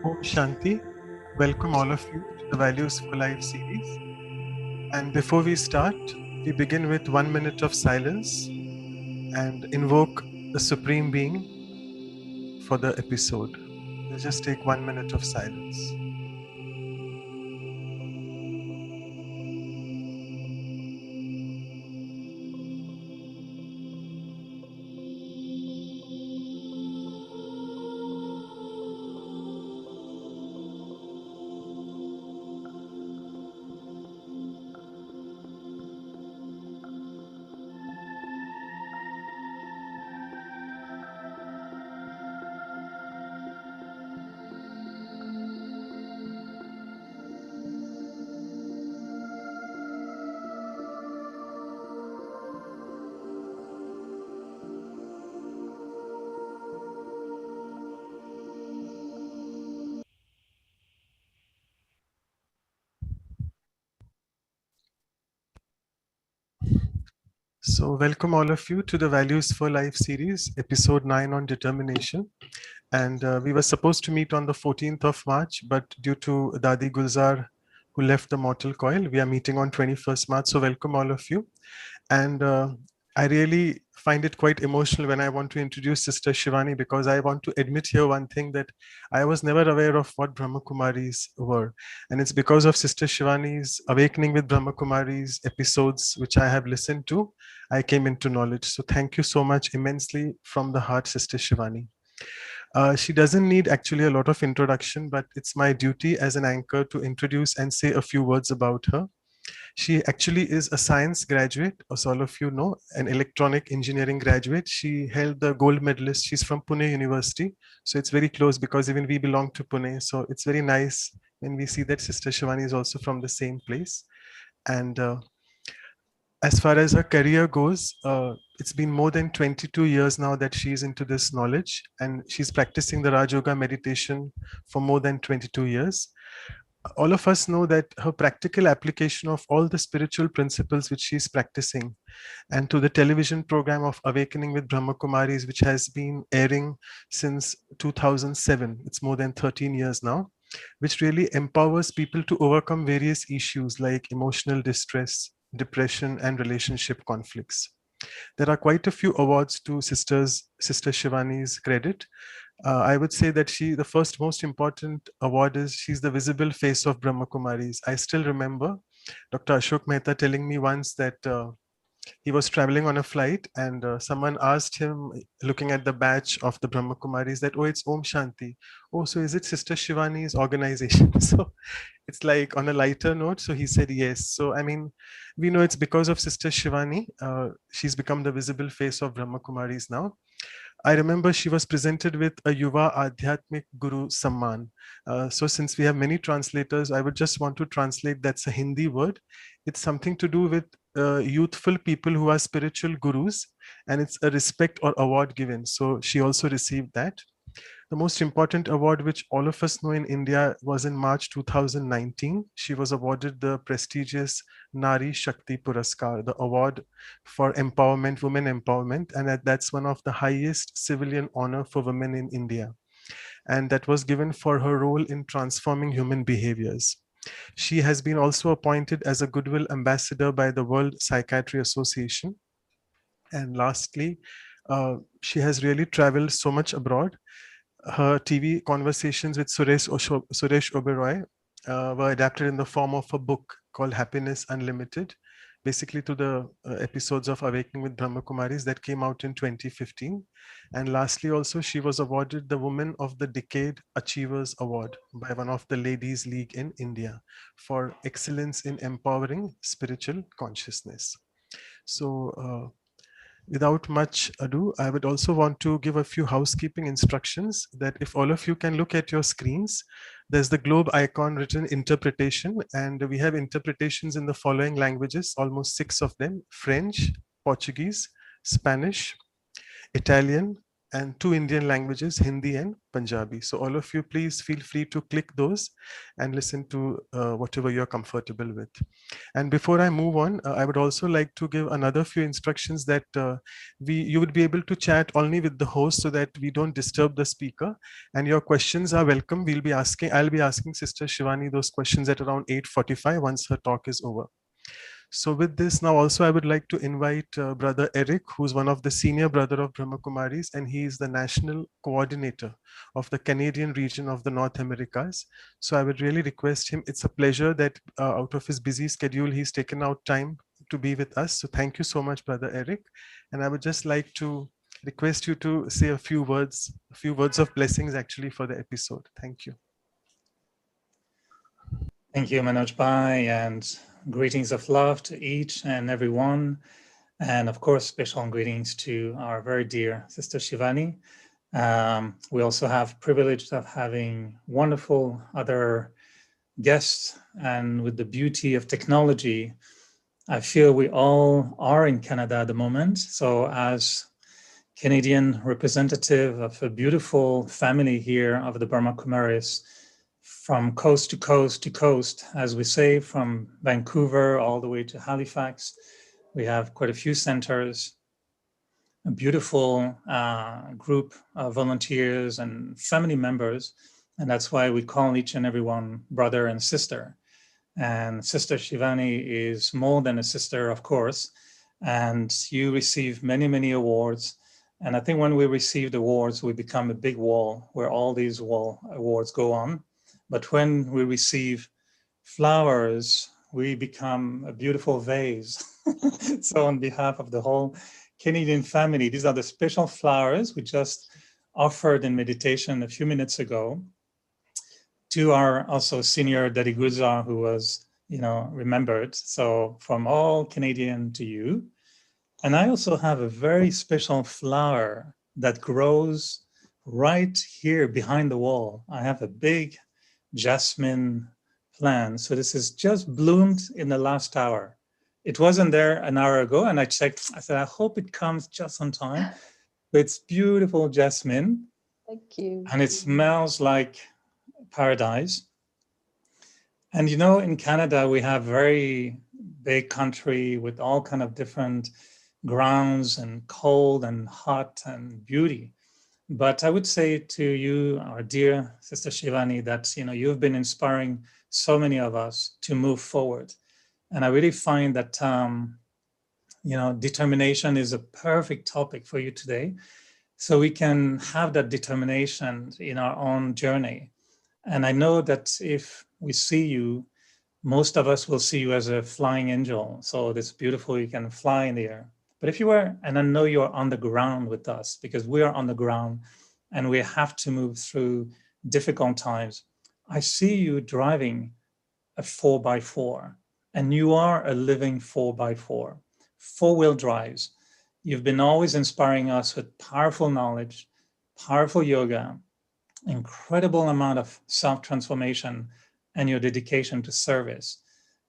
Om Shanti. Welcome all of you to the Values for Life series. And before we start, we begin with 1 minute of silence and invoke the Supreme Being for the episode. We'll just take 1 minute of silence. So, welcome all of you to the Values for Life series, episode 9 on determination. And we were supposed to meet on the 14th of March, but due to Dadi Gulzar, who left the mortal coil, we are meeting on 21st March. So, welcome all of you. And I really find it quite emotional when I want to introduce Sister Shivani, because I want to admit here one thing, that I was never aware of what Brahma Kumaris were. And it's because of Sister Shivani's Awakening with Brahma Kumaris episodes, which I have listened to, I came into knowledge. So thank you so much immensely from the heart, Sister Shivani. She doesn't need actually a lot of introduction, but it's my duty as an anchor to introduce and say a few words about her. She actually is a science graduate, as all of you know, an electronic engineering graduate. She held the gold medalist. She's from Pune University. So it's very close because even we belong to Pune. So it's very nice when we see that Sister Shivani is also from the same place. And as far as her career goes, it's been more than 22 years now that she's into this knowledge, and she's practicing the Raj Yoga meditation for more than 22 years. All of us know that her practical application of all the spiritual principles which she's practicing, and to the television program of Awakening with Brahma Kumaris, which has been airing since 2007, it's more than 13 years now, which really empowers people to overcome various issues like emotional distress, depression, and relationship conflicts. There are quite a few awards to Sister Shivani's credit. I would say that the first most important award is she's the visible face of Brahma Kumaris. I still remember Dr. Ashok Mehta telling me once that he was traveling on a flight, and someone asked him, looking at the badge of the Brahma Kumaris, that, oh, it's Om Shanti. Oh, so is it Sister Shivani's organization? So it's like on a lighter note. So he said yes. So, I mean, we know it's because of Sister Shivani. She's become the visible face of Brahma Kumaris now. I remember she was presented with a Yuva Adhyatmik Guru Samman. So since we have many translators, I would just want to translate. That's a Hindi word. It's something to do with youthful people who are spiritual gurus, and it's a respect or award given. So she also received that. The most important award, which all of us know in India, was in March 2019. She was awarded the prestigious Nari Shakti Puraskar, the award for empowerment, women empowerment, and that's one of the highest civilian honor for women in India. And that was given for her role in transforming human behaviors. She has been also appointed as a Goodwill Ambassador by the World Psychiatry Association. And lastly, she has really traveled so much abroad. Her TV conversations with Suresh Oberoi were adapted in the form of a book called Happiness Unlimited, basically to the episodes of Awakening with Brahma Kumaris that came out in 2015. And lastly, also, she was awarded the Woman of the Decade Achievers Award by one of the Ladies League in India for excellence in empowering spiritual consciousness. So, without much ado, I would also want to give a few housekeeping instructions, that if all of you can look at your screens, there's the globe icon written interpretation, and we have interpretations in the following languages, almost 6 of them: French, Portuguese, Spanish, Italian, and 2 Indian languages, Hindi and Punjabi. So all of you, please feel free to click those and listen to whatever you're comfortable with. And before I move on, I would also like to give another few instructions that you would be able to chat only with the host so that we don't disturb the speaker. And your questions are welcome. I'll be asking Sister Shivani those questions at around 8:45 once her talk is over. So with this now also I would like to invite Brother Eric, who's one of the senior brother of Brahma Kumaris, and he is the national coordinator of the Canadian region of the North Americas. So I would really request him. It's a pleasure that out of his busy schedule, he's taken out time to be with us. So thank you so much, Brother Eric. And I would just like to request you to say a few words of blessings actually for the episode. Thank you. Thank you, Manoj Bhai, and greetings of love to each and every one. And of course, special greetings to our very dear Sister Shivani. We also have privilege of having wonderful other guests, and with the beauty of technology, I feel we all are in Canada at the moment. So as Canadian representative of a beautiful family here of the Brahma Kumaris, from coast to coast to coast, as we say, from Vancouver all the way to Halifax. We have quite a few centers, a beautiful group of volunteers and family members. And that's why we call each and every one brother and sister. And Sister Shivani is more than a sister, of course. And you receive many, many awards. And I think when we receive awards, we become a big wall where all these awards go on. But when we receive flowers, we become a beautiful vase. So on behalf of the whole Canadian family, these are the special flowers we just offered in meditation a few minutes ago to our also senior Daddy Guza, who was, remembered. So from all Canadian to you. And I also have a very special flower that grows right here behind the wall. I have a big jasmine plant. So this is just bloomed in the last hour. It wasn't there an hour ago, and I checked. I said, I hope it comes just on time. But it's beautiful jasmine. Thank you. And it smells like paradise. And in Canada, we have very big country with all kind of different grounds and cold and hot and beauty. But I would say to you, our dear Sister Shivani, that you've been inspiring so many of us to move forward. And I really find that determination is a perfect topic for you today. So we can have that determination in our own journey. And I know that if we see you, most of us will see you as a flying angel. So it's beautiful, you can fly in the air. But if you were, and I know you're on the ground with us, because we are on the ground and we have to move through difficult times, I see you driving a 4x4, and you are a living 4x4, four-wheel drives. You've been always inspiring us with powerful knowledge, powerful yoga, incredible amount of self-transformation, and your dedication to service.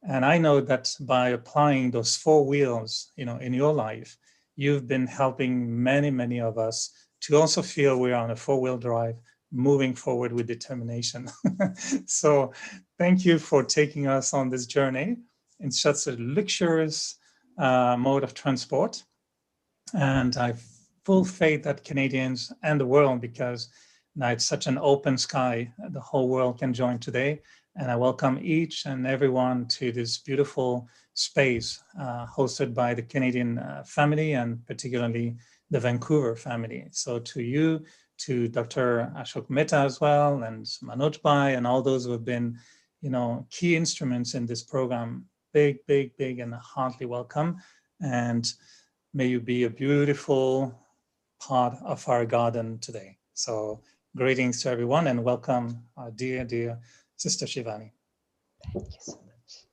And I know that by applying those 4 wheels, in your life, you've been helping many, many of us to also feel we're on a 4-wheel drive, moving forward with determination. So thank you for taking us on this journey in such a luxurious mode of transport. And I have full faith that Canadians and the world, because now it's such an open sky, the whole world can join today. And I welcome each and everyone to this beautiful space hosted by the Canadian family, and particularly the Vancouver family. So to you, to Dr. Ashok Mehta as well, and Manoj Bhai, and all those who have been, key instruments in this program, big, big, big, and heartily welcome. And may you be a beautiful part of our garden today. So greetings to everyone, and welcome our dear, dear Sister Shivani. Thank you so much.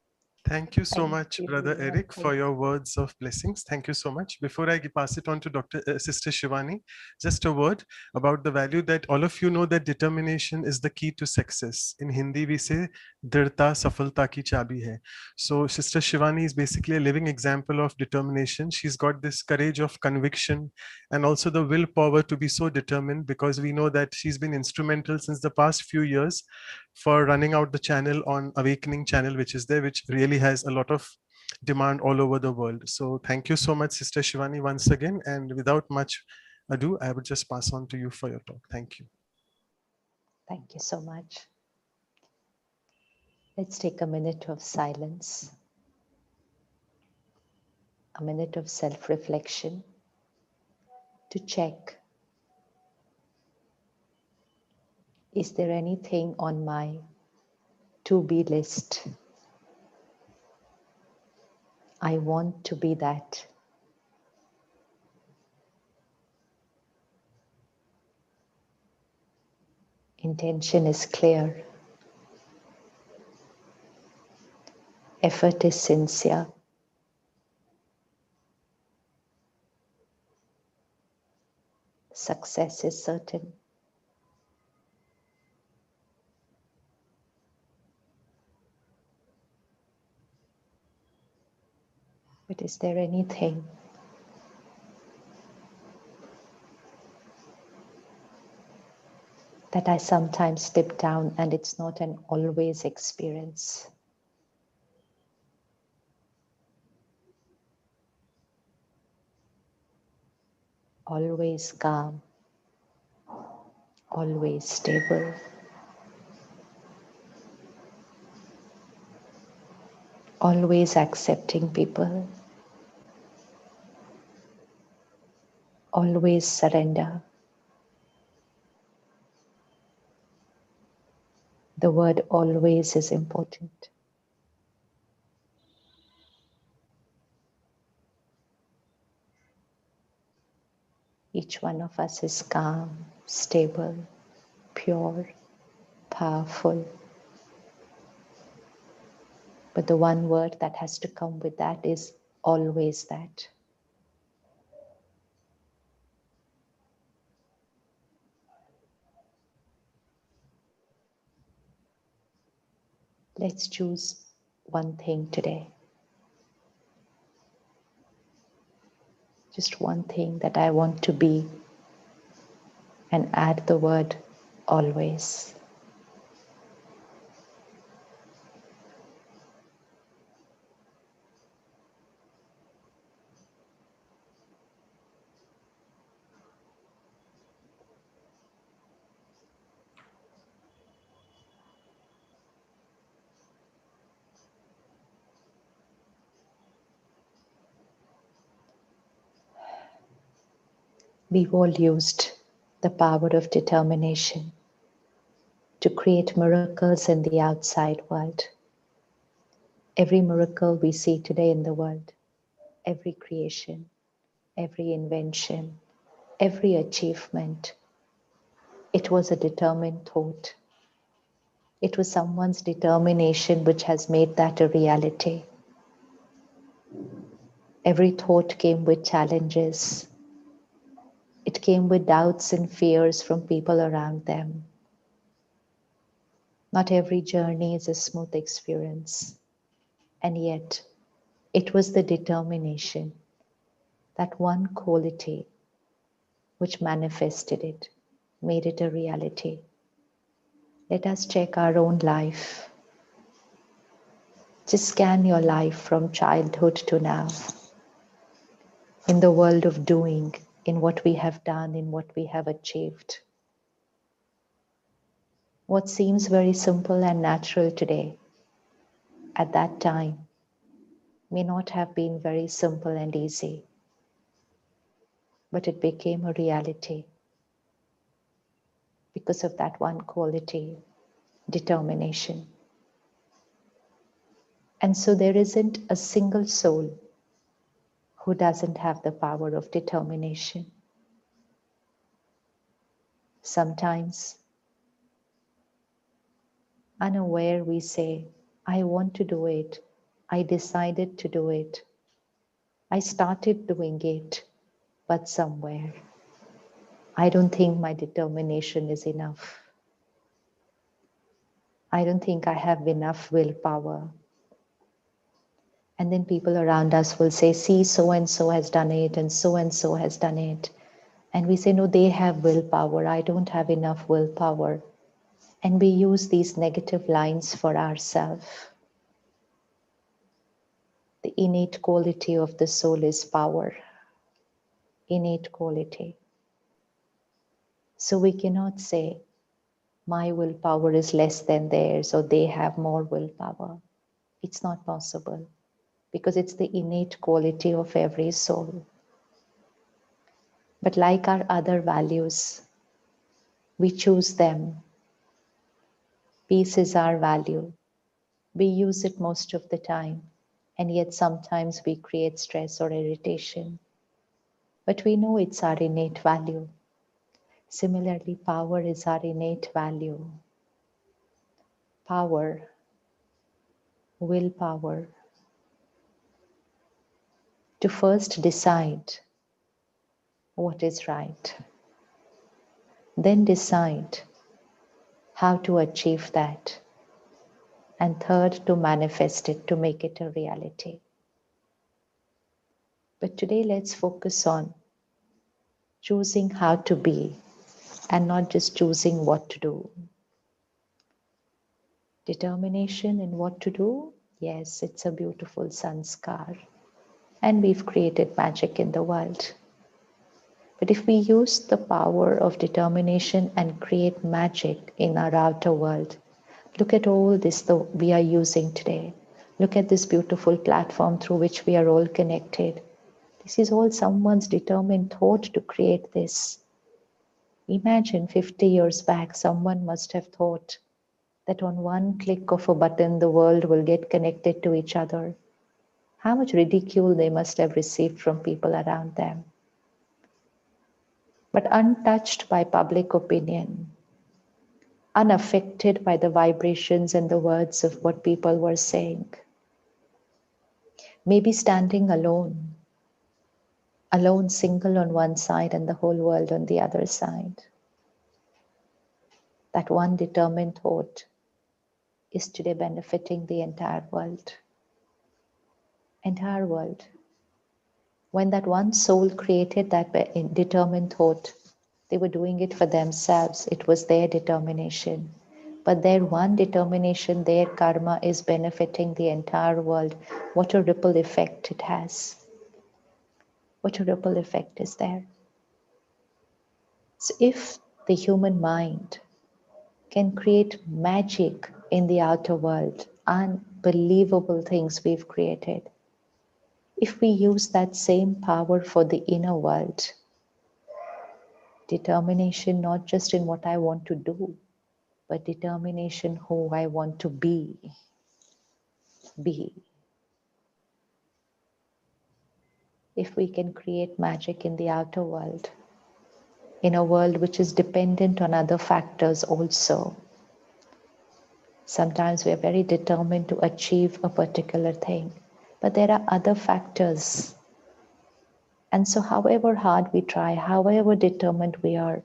Thank you so Thank much, you. Brother Eric, Welcome. for your words of blessings. Thank you so much. Before I pass it on to Sister Shivani, just a word about the value that all of you know that determination is the key to success. In Hindi, we say, "Dृढ़ता सफलता की चाबी है." So Sister Shivani is basically a living example of determination. She's got this courage of conviction and also the willpower to be so determined, because we know that she's been instrumental since the past few years for running out the channel on Awakening channel, which is there, which really has a lot of demand all over the world. So thank you so much, Sister Shivani, once again. And without much ado, I would just pass on to you for your talk. Thank you. Thank you so much. Let's take a minute of silence, a minute of self-reflection to check, is there anything on my to-be list? I want to be that. Intention is clear. Effort is sincere. Success is certain. But is there anything that I sometimes slip down and it's not an always experience? Always calm, always stable, always accepting people, always surrender. The word always is important. Each one of us is calm, stable, pure, powerful. But the one word that has to come with that is always that. Let's choose one thing today. Just one thing that I want to be, and add the word always. We've all used the power of determination to create miracles in the outside world. Every miracle we see today in the world, every creation, every invention, every achievement, it was a determined thought. It was someone's determination which has made that a reality. Every thought came with challenges. It came with doubts and fears from people around them. Not every journey is a smooth experience. And yet, it was the determination, that one quality which manifested it, made it a reality. Let us check our own life. Just scan your life from childhood to now. In the world of doing, in what we have done, in what we have achieved. What seems very simple and natural today, at that time, may not have been very simple and easy, but it became a reality because of that one quality, determination. And so there isn't a single soul who doesn't have the power of determination. Sometimes, unaware, we say, I want to do it, I decided to do it. I started doing it, but somewhere, I don't think my determination is enough. I don't think I have enough willpower. And then people around us will say, see, so and so has done it, and so has done it. And we say, no, they have willpower. I don't have enough willpower. And we use these negative lines for ourselves. The innate quality of the soul is power. Innate quality. So we cannot say, my willpower is less than theirs, or they have more willpower. It's not possible, because it's the innate quality of every soul. But like our other values, we choose them. Peace is our value. We use it most of the time, and yet sometimes we create stress or irritation. But we know it's our innate value. Similarly, power is our innate value. Power, willpower, to first decide what is right, then decide how to achieve that, and third, to manifest it, to make it a reality. But today, let's focus on choosing how to be and not just choosing what to do. Determination in what to do, yes, it's a beautiful sanskar, and we've created magic in the world. But if we use the power of determination and create magic in our outer world, look at all this we are using today. Look at this beautiful platform through which we are all connected. This is all someone's determined thought to create this. Imagine 50 years back, someone must have thought that on one click of a button, the world will get connected to each other. How much ridicule they must have received from people around them. But untouched by public opinion, unaffected by the vibrations and the words of what people were saying. Maybe standing alone, single on one side and the whole world on the other side. That one determined thought is today benefiting the entire world. Entire world. When that one soul created that determined thought, they were doing it for themselves. It was their determination. But their one determination, their karma is benefiting the entire world. What a ripple effect it has. What a ripple effect is there. So if the human mind can create magic in the outer world, unbelievable things we've created, if we use that same power for the inner world, determination not just in what I want to do, but determination who I want to be. If we can create magic in the outer world, in a world which is dependent on other factors also. Sometimes we are very determined to achieve a particular thing, but there are other factors. And so however hard we try, however determined we are,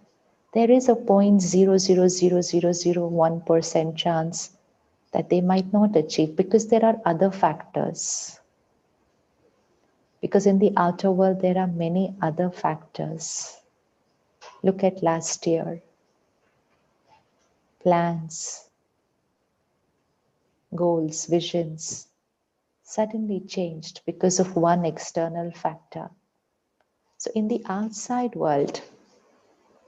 there is a 0.0000001% chance that they might not achieve because there are other factors. Because in the outer world, there are many other factors. Look at last year. Plans, goals, visions suddenly changed because of one external factor. So in the outside world,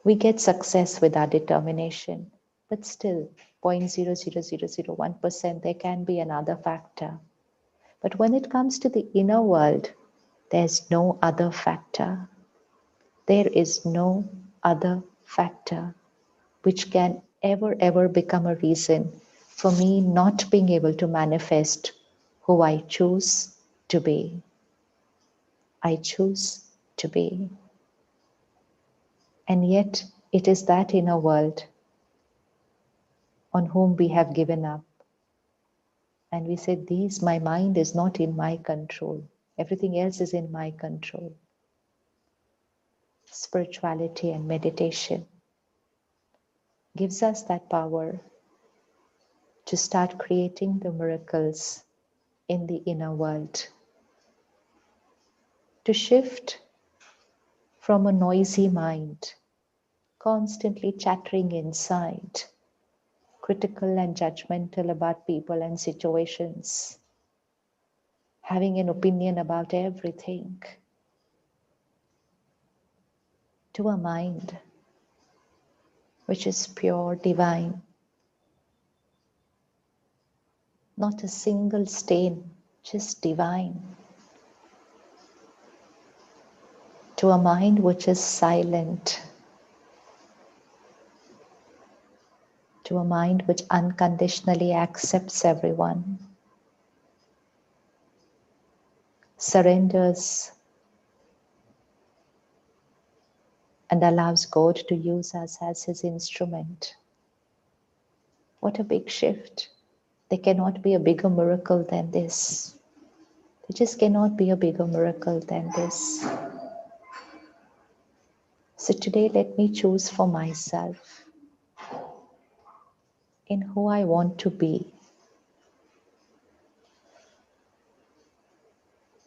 we get success with our determination, but still 0.00001%, there can be another factor. But when it comes to the inner world, there's no other factor. There is no other factor which can ever become a reason for me not being able to manifest who I choose to be. I choose to be. And yet it is that inner world on whom we have given up. And we said, my mind is not in my control. Everything else is in my control. Spirituality and meditation gives us that power to start creating the miracles in the inner world. To shift from a noisy mind, constantly chattering inside, critical and judgmental about people and situations, having an opinion about everything, to a mind which is pure, divine, not a single stain, just divine, to a mind which is silent, to a mind which unconditionally accepts everyone, surrenders and allows God to use us as His instrument. What a big shift. There cannot be a bigger miracle than this. There just cannot be a bigger miracle than this. So today let me choose for myself in who I want to be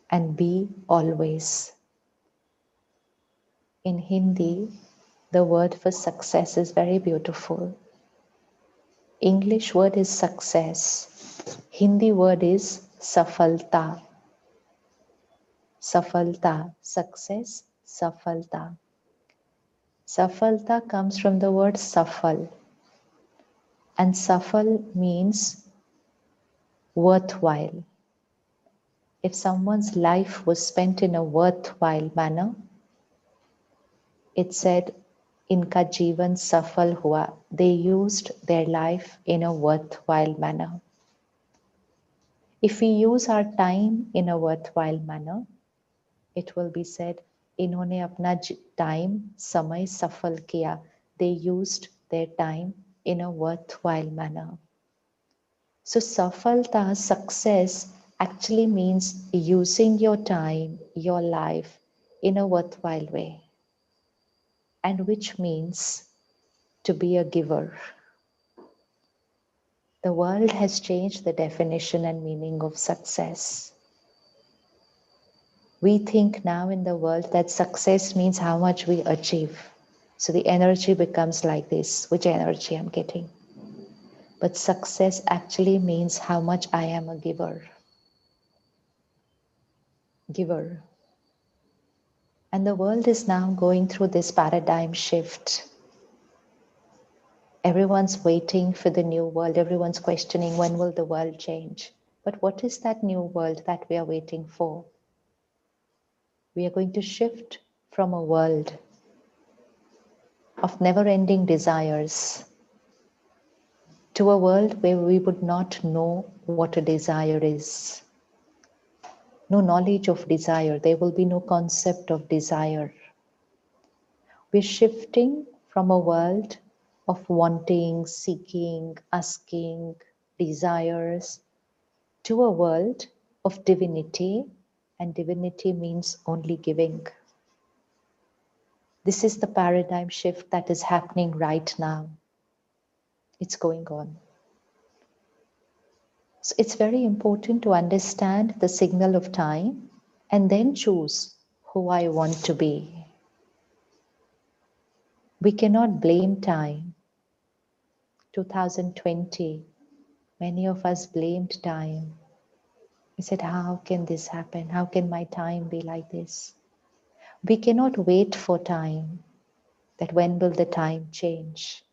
and be always. In Hindi, the word for success is very beautiful. English word is success. Hindi word is safalta. Safalta, success, safalta. Safalta comes from the word safal. And safal means worthwhile. If someone's life was spent in a worthwhile manner, it said, Inka jeevan safal hua. They used their life in a worthwhile manner. If we use our time in a worthwhile manner, it will be said, इन्होंने अपना time, समय सफल किया. They used their time in a worthwhile manner. So safalta, success, actually means using your time, your life in a worthwhile way. And which means to be a giver. The world has changed the definition and meaning of success. We think now in the world that success means how much we achieve. So the energy becomes like this, which energy I'm getting. But success actually means how much I am a giver. Giver. And the world is now going through this paradigm shift. Everyone's waiting for the new world. Everyone's questioning when will the world change. But what is that new world that we are waiting for? We are going to shift from a world of never-ending desires to a world where we would not know what a desire is. No knowledge of desire. There will be no concept of desire. We're shifting from a world of wanting, seeking, asking, desires, to a world of divinity, and divinity means only giving. This is the paradigm shift that is happening right now. It's going on. So it's very important to understand the signal of time and then choose who I want to be. We cannot blame time. 2020, many of us blamed time. We said, how can this happen? How can my time be like this? We cannot wait for time, that when will the time change?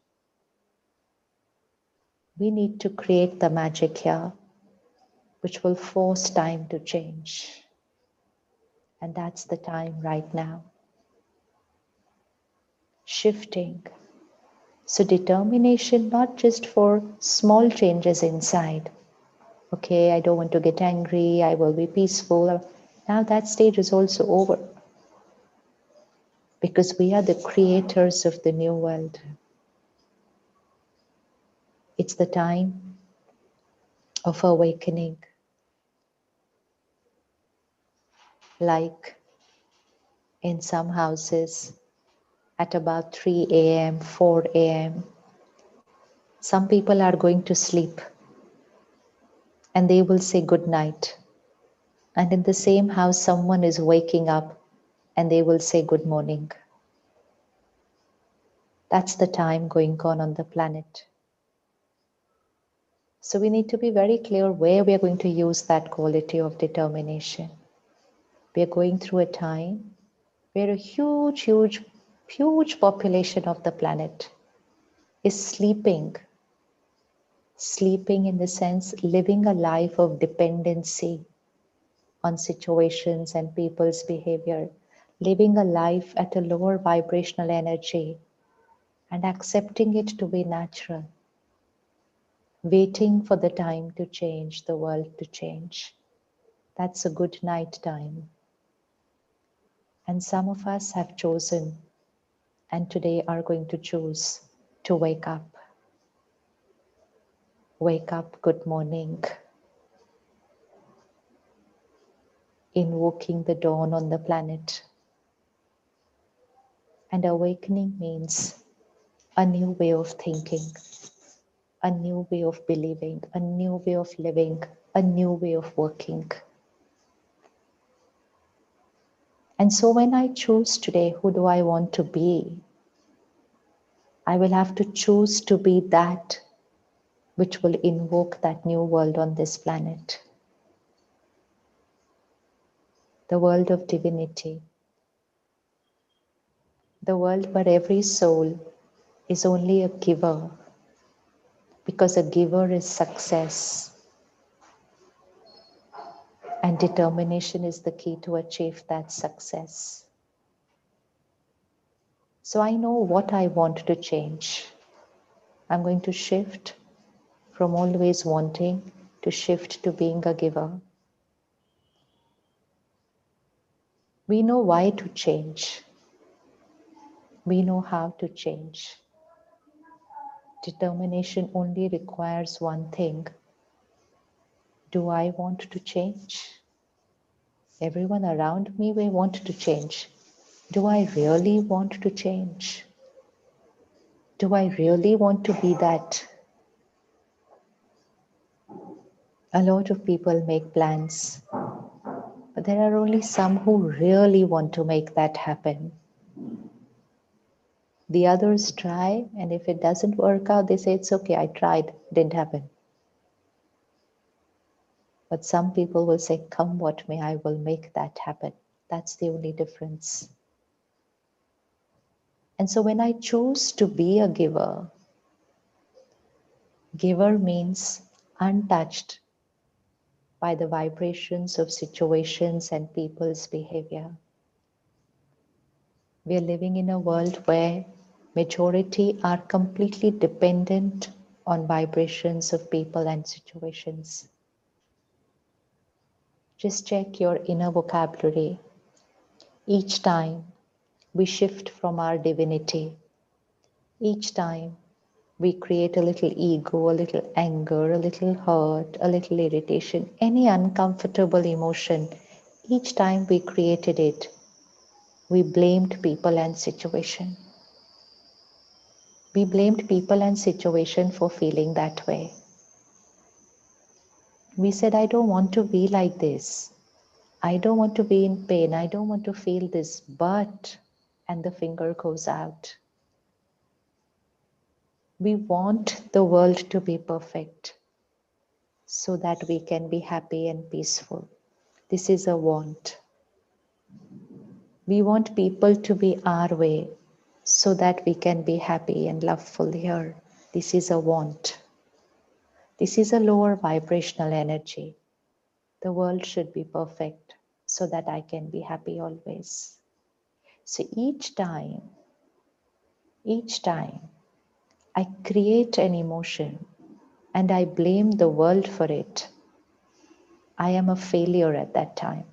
We need to create the magic here, which will force time to change. And that's the time right now. Shifting. So determination, not just for small changes inside. Okay, I don't want to get angry, I will be peaceful. Now that stage is also over. Because we are the creators of the new world. It's the time of awakening. Like in some houses at about 3 a.m., 4 a.m., some people are going to sleep and they will say good night. And in the same house, someone is waking up and they will say good morning. That's the time going on the planet. So we need to be very clear where we are going to use that quality of determination. We are going through a time where a huge population of the planet is sleeping. Sleeping in the sense living a life of dependency on situations and people's behavior, living a life at a lower vibrational energy and accepting it to be natural, waiting for the time to change, the world to change. That's a good night time. And some of us have chosen and today are going to choose to wake up. Wake up, good morning. Invoking the dawn on the planet. And awakening means a new way of thinking, a new way of believing, a new way of living, a new way of working. And so when I choose today, who do I want to be? I will have to choose to be that which will invoke that new world on this planet. The world of divinity. The world where every soul is only a giver, because a giver is success. And determination is the key to achieve that success. So I know what I want to change. I'm going to shift from always wanting to shift to being a giver. We know why to change. We know how to change. Determination only requires one thing. Do I want to change? Everyone around me may want to change. Do I really want to change? Do I really want to be that? A lot of people make plans, but there are only some who really want to make that happen. The others try, and if it doesn't work out, they say, it's okay, I tried, didn't happen. But some people will say, come what may, I will make that happen. That's the only difference. And so when I choose to be a giver, giver means untouched by the vibrations of situations and people's behavior. We are living in a world where majority are completely dependent on vibrations of people and situations. Just check your inner vocabulary. Each time we shift from our divinity, each time we create a little ego, a little anger, a little hurt, a little irritation, any uncomfortable emotion, each time we created it, we blamed people and situation. We blamed people and situation for feeling that way. We said, I don't want to be like this. I don't want to be in pain. I don't want to feel this, but, and the finger goes out. We want the world to be perfect so that we can be happy and peaceful. This is a want. We want people to be our way so that we can be happy and loveful here. This is a want. This is a lower vibrational energy. The world should be perfect so that I can be happy always. So each time I create an emotion and I blame the world for it, I am a failure at that time.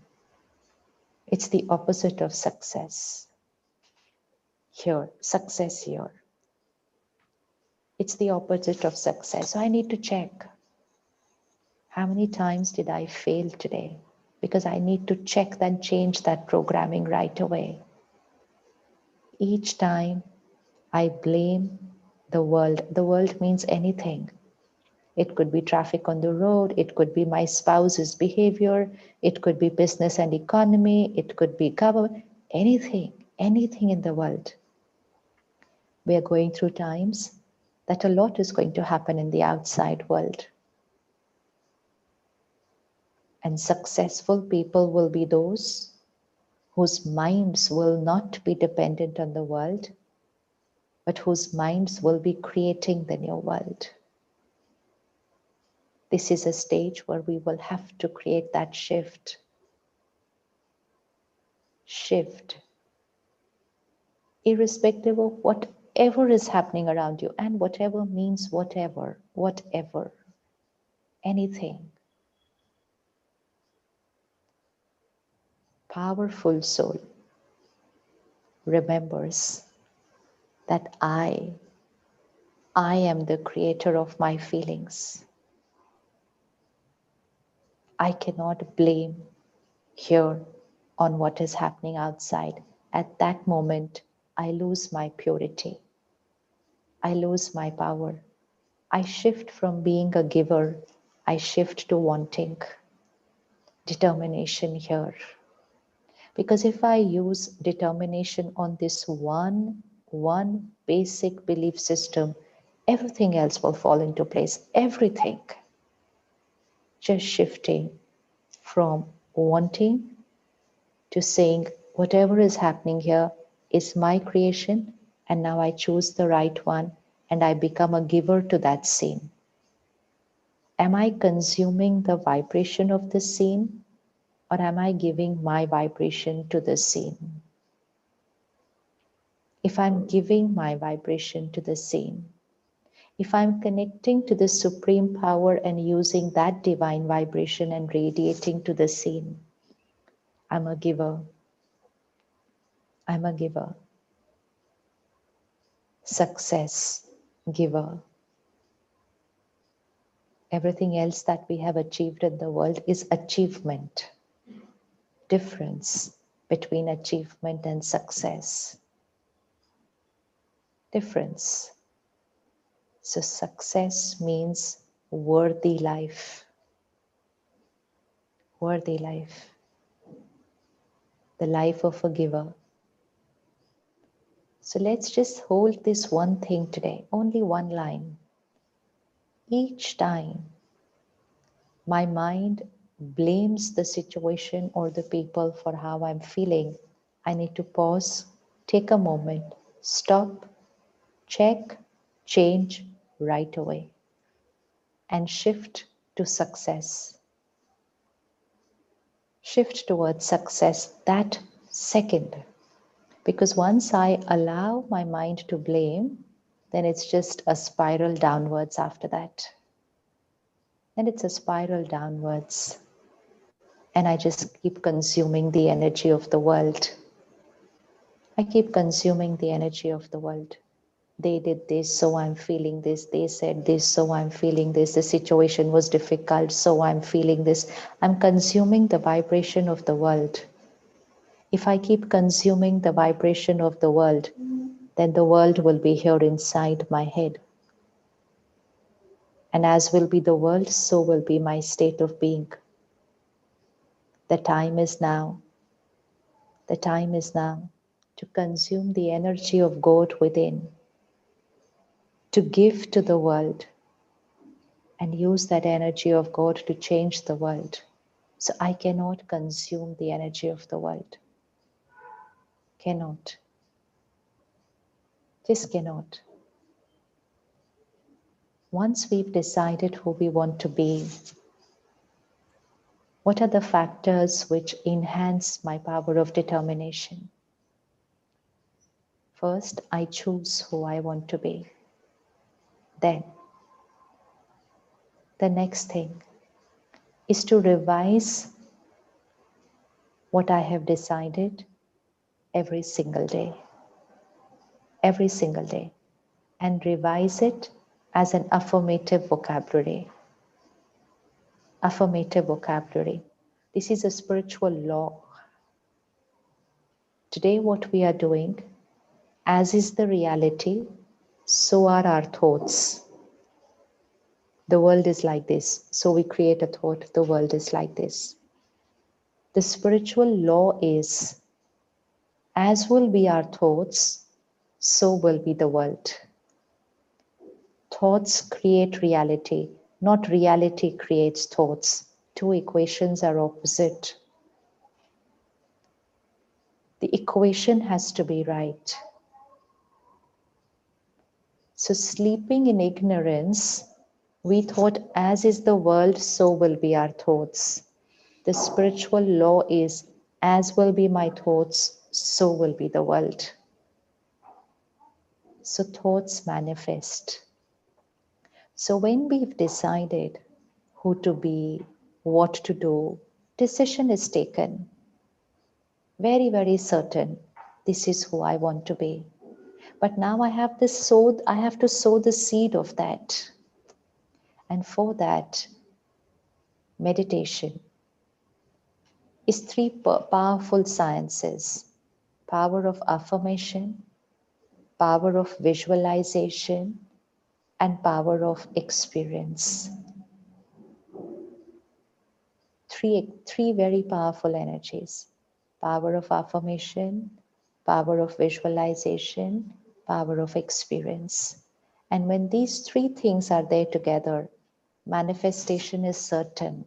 It's the opposite of success. Here, success here. It's the opposite of success. So I need to check. How many times did I fail today? Because I need to check and change that programming right away. Each time I blame the world means anything. It could be traffic on the road, it could be my spouse's behavior, it could be business and economy, it could be government, anything in the world. We are going through times that a lot is going to happen in the outside world. And successful people will be those whose minds will not be dependent on the world, but whose minds will be creating the new world. This is a stage where we will have to create that shift. Shift. Irrespective of whatever is happening around you, and whatever means whatever, anything. Powerful soul remembers that I am the creator of my feelings. I cannot blame here on what is happening outside. At that moment, I lose my purity. I lose my power. I shift from being a giver, I shift to wanting. Determination here. Because if I use determination on this one basic belief system, everything else will fall into place. Everything. Just shifting from wanting to saying, whatever is happening here is my creation, and now I choose the right one, and I become a giver to that scene. Am I consuming the vibration of the scene, or am I giving my vibration to the scene? If I'm giving my vibration to the scene, if I'm connecting to the supreme power and using that divine vibration and radiating to the scene, I'm a giver. I'm a giver. Success giver. Everything else that we have achieved in the world is achievement. Difference between achievement and success. Difference. So success means worthy life. Worthy life. The life of a giver. So let's just hold this one thing today, only one line. Each time my mind blames the situation or the people for how I'm feeling, I need to pause, take a moment, stop, check, change right away, and shift to success. Shift towards success that second. Because once I allow my mind to blame, then it's just a spiral downwards after that. And it's a spiral downwards. And I just keep consuming the energy of the world. I keep consuming the energy of the world. They did this, so I'm feeling this. They said this, so I'm feeling this. The situation was difficult, so I'm feeling this. I'm consuming the vibration of the world. If I keep consuming the vibration of the world, then the world will be here inside my head. And as will be the world, so will be my state of being. The time is now. The time is now to consume the energy of God within, to give to the world, and use that energy of God to change the world. So I cannot consume the energy of the world. Cannot. Just cannot. Once we've decided who we want to be, what are the factors which enhance my power of determination? First, I choose who I want to be. Then, the next thing is to revise what I have decided every single day. Every single day. And revise it as an affirmative vocabulary. affirmative vocabulary. This is a spiritual law. Today, what we are doing, as is the reality, so are our thoughts. The world is like this, so we create a thought, the world is like this. The spiritual law is, as will be our thoughts, so will be the world. Thoughts create reality, not reality creates thoughts. Two equations are opposite. The equation has to be right. So sleeping in ignorance, we thought as is the world, so will be our thoughts. The spiritual law is as will be my thoughts, so will be the world. So thoughts manifest. So when we've decided who to be, what to do, decision is taken. Very, very certain, this is who I want to be. But now I have to sow the seed of that. And for that, meditation is three powerful sciences: power of affirmation, power of visualization, and power of experience. Three very powerful energies: power of affirmation, power of visualization, power of experience. And when these three things are there together, manifestation is certain.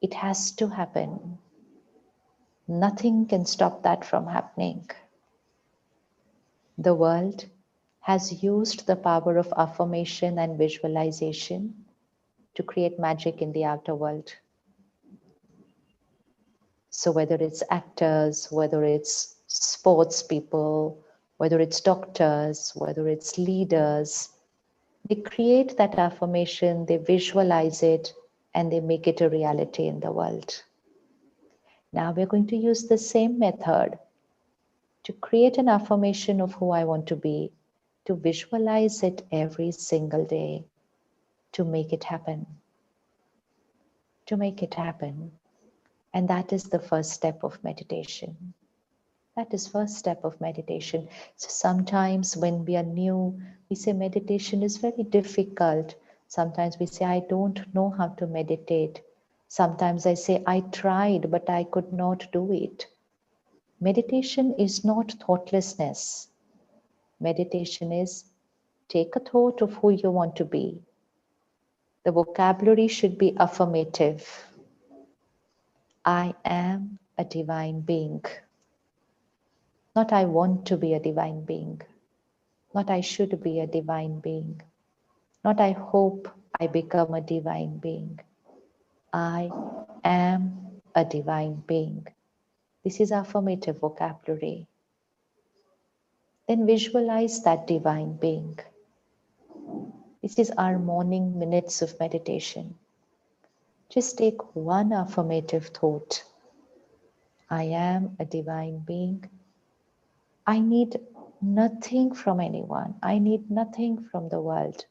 It has to happen. Nothing can stop that from happening. The world has used the power of affirmation and visualization to create magic in the outer world. So whether it's actors, whether it's sports people, whether it's doctors, whether it's leaders, they create that affirmation, they visualize it, and they make it a reality in the world. Now we're going to use the same method to create an affirmation of who I want to be, to visualize it every single day, to make it happen. To make it happen. And that is the first step of meditation. That is first step of meditation. So sometimes when we are new, we say meditation is very difficult. Sometimes we say, I don't know how to meditate. Sometimes I say, I tried, but I could not do it. Meditation is not thoughtlessness. Meditation is take a thought of who you want to be. The vocabulary should be affirmative. I am a divine being. Not I want to be a divine being. Not I should be a divine being. Not I hope I become a divine being. I am a divine being. This is affirmative vocabulary. Then visualize that divine being. This is our morning minutes of meditation. Just take one affirmative thought. I am a divine being. I need nothing from anyone. I need nothing from the world.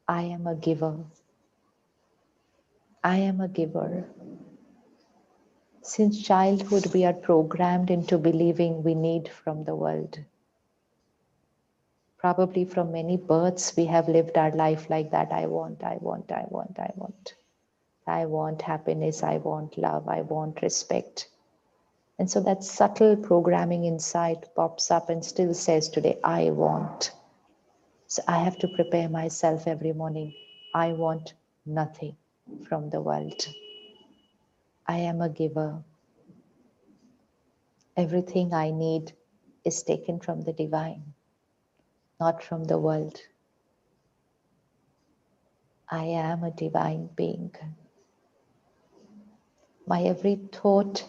I am a giver. I am a giver. Since childhood, we are programmed into believing we need from the world. Probably from many births, we have lived our life like that. I want, I want, I want, I want. I want happiness, I want love, I want respect. And so that subtle programming inside pops up and still says today, I want. So I have to prepare myself every morning. I want nothing from the world. I am a giver. Everything I need is taken from the divine, not from the world. I am a divine being. My every thought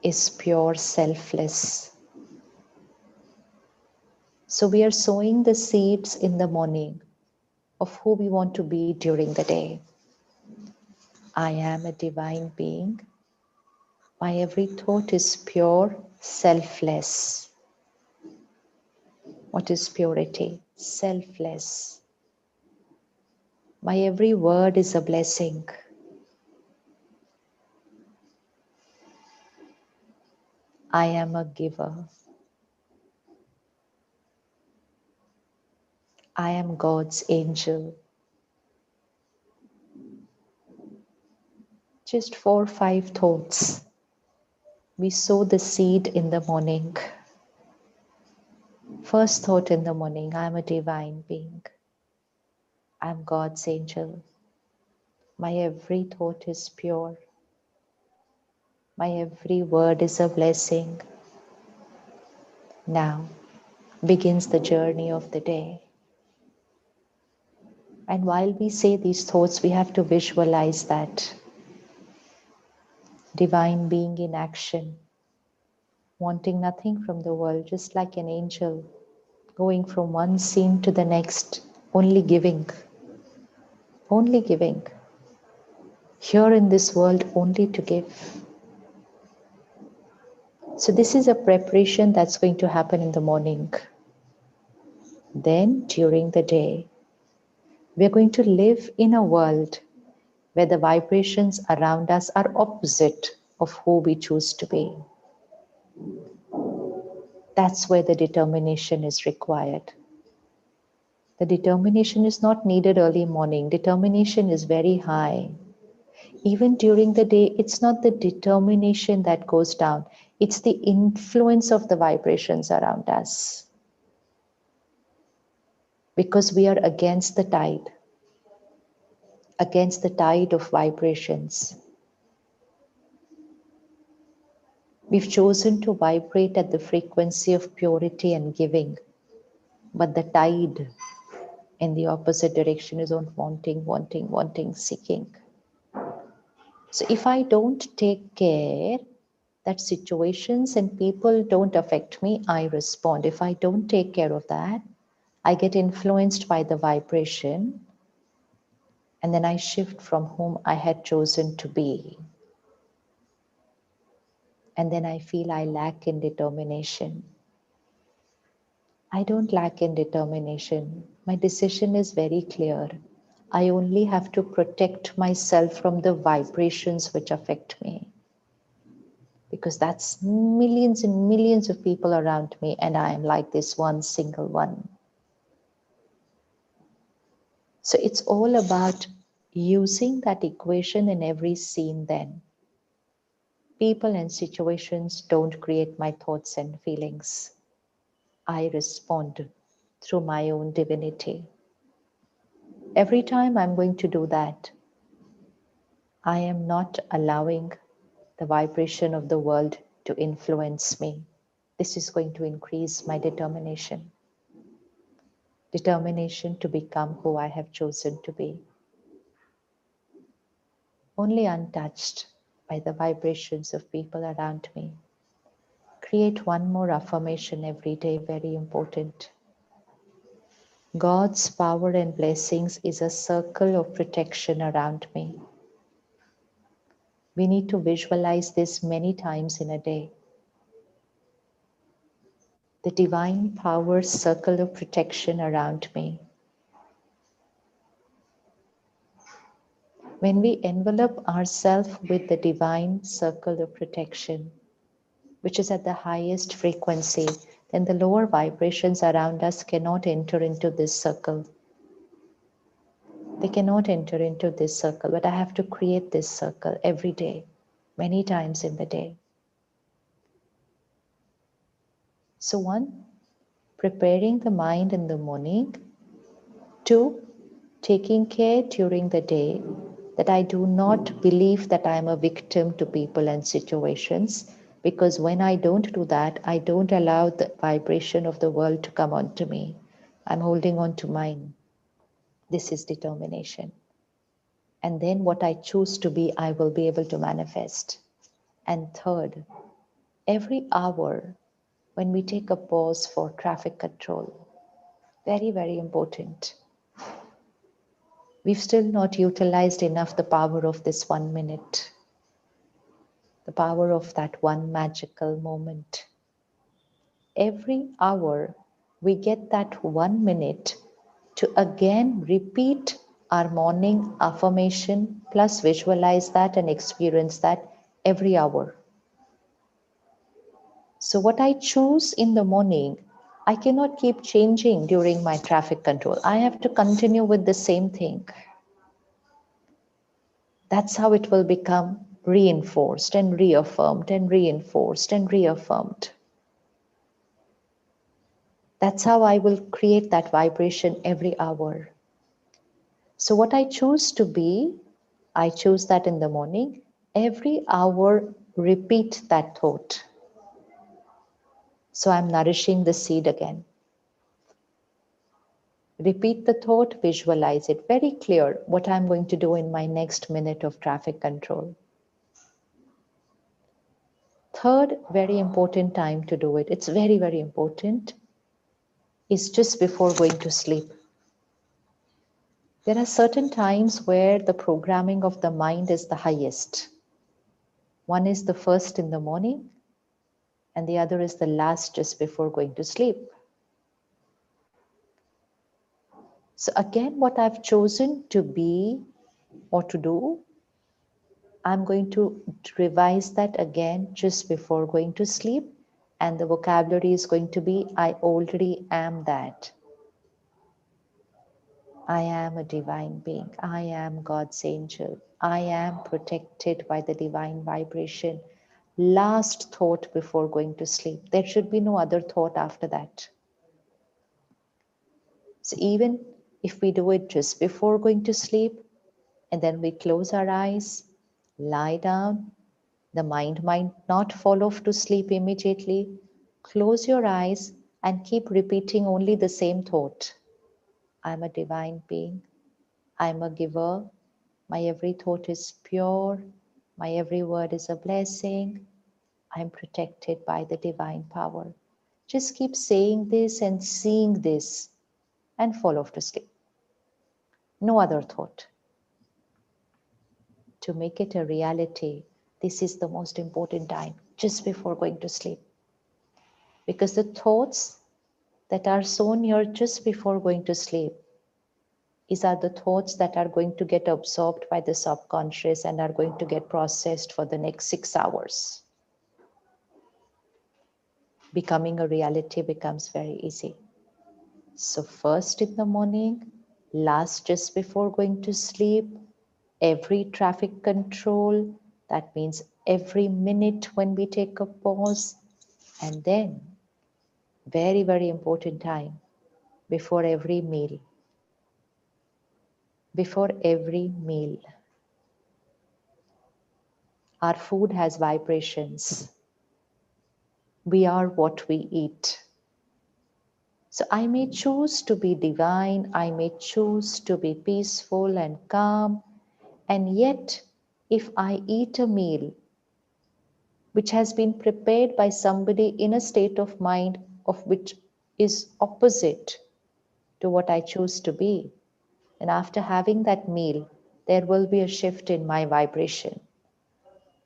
is pure selfless. So we are sowing the seeds in the morning of who we want to be during the day. I am a divine being. My every thought is pure, selfless. What is purity? Selfless. My every word is a blessing. I am a giver. I am God's angel. Just 4 or 5 thoughts. We sow the seed in the morning. First thought in the morning, I am a divine being. I am God's angel. My every thought is pure. My every word is a blessing. Now begins the journey of the day. And while we say these thoughts, we have to visualize that divine being in action, wanting nothing from the world, just like an angel, going from one scene to the next, only giving, only giving. Here in this world, only to give. So this is a preparation that's going to happen in the morning. Then during the day, we're going to live in a world where the vibrations around us are opposite of who we choose to be. That's where the determination is required. The determination is not needed early morning. Determination is very high. Even during the day, it's not the determination that goes down. It's the influence of the vibrations around us. Because we are against the tide of vibrations. We've chosen to vibrate at the frequency of purity and giving, but the tide in the opposite direction is on wanting, seeking. So if I don't take care that situations and people don't affect me, I respond. If I don't take care of that, I get influenced by the vibration, and then I shift from whom I had chosen to be. And then I feel I lack in determination. I don't lack in determination. My decision is very clear. I only have to protect myself from the vibrations which affect me. Because that's millions and millions of people around me, and I am like this one single one. So it's all about using that equation in every scene then. People and situations don't create my thoughts and feelings. I respond through my own divinity. Every time I'm going to do that, I am not allowing the vibration of the world to influence me. This is going to increase my determination. Determination to become who I have chosen to be. Only untouched by the vibrations of people around me. Create one more affirmation every day, very important. God's power and blessings is a circle of protection around me. We need to visualize this many times in a day. The divine power circle of protection around me. When we envelop ourselves with the divine circle of protection, which is at the highest frequency, then the lower vibrations around us cannot enter into this circle. They cannot enter into this circle, but I have to create this circle every day, many times in the day. So 1, preparing the mind in the morning. 2, taking care during the day that I do not believe that I am a victim to people and situations, because when I don't do that, I don't allow the vibration of the world to come onto me. I'm holding on to mine. This is determination. And then what I choose to be, I will be able to manifest. And 3rd, every hour when we take a pause for traffic control, very, very important. We've still not utilized enough the power of this 1 minute, the power of that one magical moment. Every hour, we get that 1 minute to again repeat our morning affirmation, plus visualize that and experience that every hour. So what I choose in the morning, I cannot keep changing during my traffic control. I have to continue with the same thing. That's how it will become reinforced and reaffirmed and reinforced and reaffirmed. That's how I will create that vibration every hour. So what I choose to be, I choose that in the morning. Every hour, repeat that thought. So I'm nourishing the seed again. Repeat the thought, visualize it. Very clear what I'm going to do in my next minute of traffic control. Third, very important time to do it. It's very, very important. Is just before going to sleep. There are certain times where the programming of the mind is the highest. One is the first in the morning, and the other is the last just before going to sleep. So again, what I've chosen to be or to do, I'm going to revise that again just before going to sleep. And the vocabulary is going to be, I already am that. I am a divine being. I am God's angel. I am protected by the divine vibration. Last thought before going to sleep. There should be no other thought after that. So even if we do it just before going to sleep, and then we close our eyes, lie down, the mind might not fall off to sleep immediately. Close your eyes and keep repeating only the same thought. I'm a divine being. I'm a giver. My every thought is pure. My every word is a blessing. I'm protected by the divine power. Just keep saying this and seeing this and fall off to sleep. No other thought. To make it a reality, this is the most important time, just before going to sleep. Because the thoughts that are so near just before going to sleep, these are the thoughts that are going to get absorbed by the subconscious and are going to get processed for the next 6 hours. Becoming a reality becomes very easy. So first in the morning, last just before going to sleep, every traffic control, that means every minute when we take a pause, and then very, very important time, before every meal. Before every meal. Our food has vibrations. We are what we eat. So I may choose to be divine, I may choose to be peaceful and calm, and yet if I eat a meal which has been prepared by somebody in a state of mind of which is opposite to what I choose to be, and after having that meal, there will be a shift in my vibration,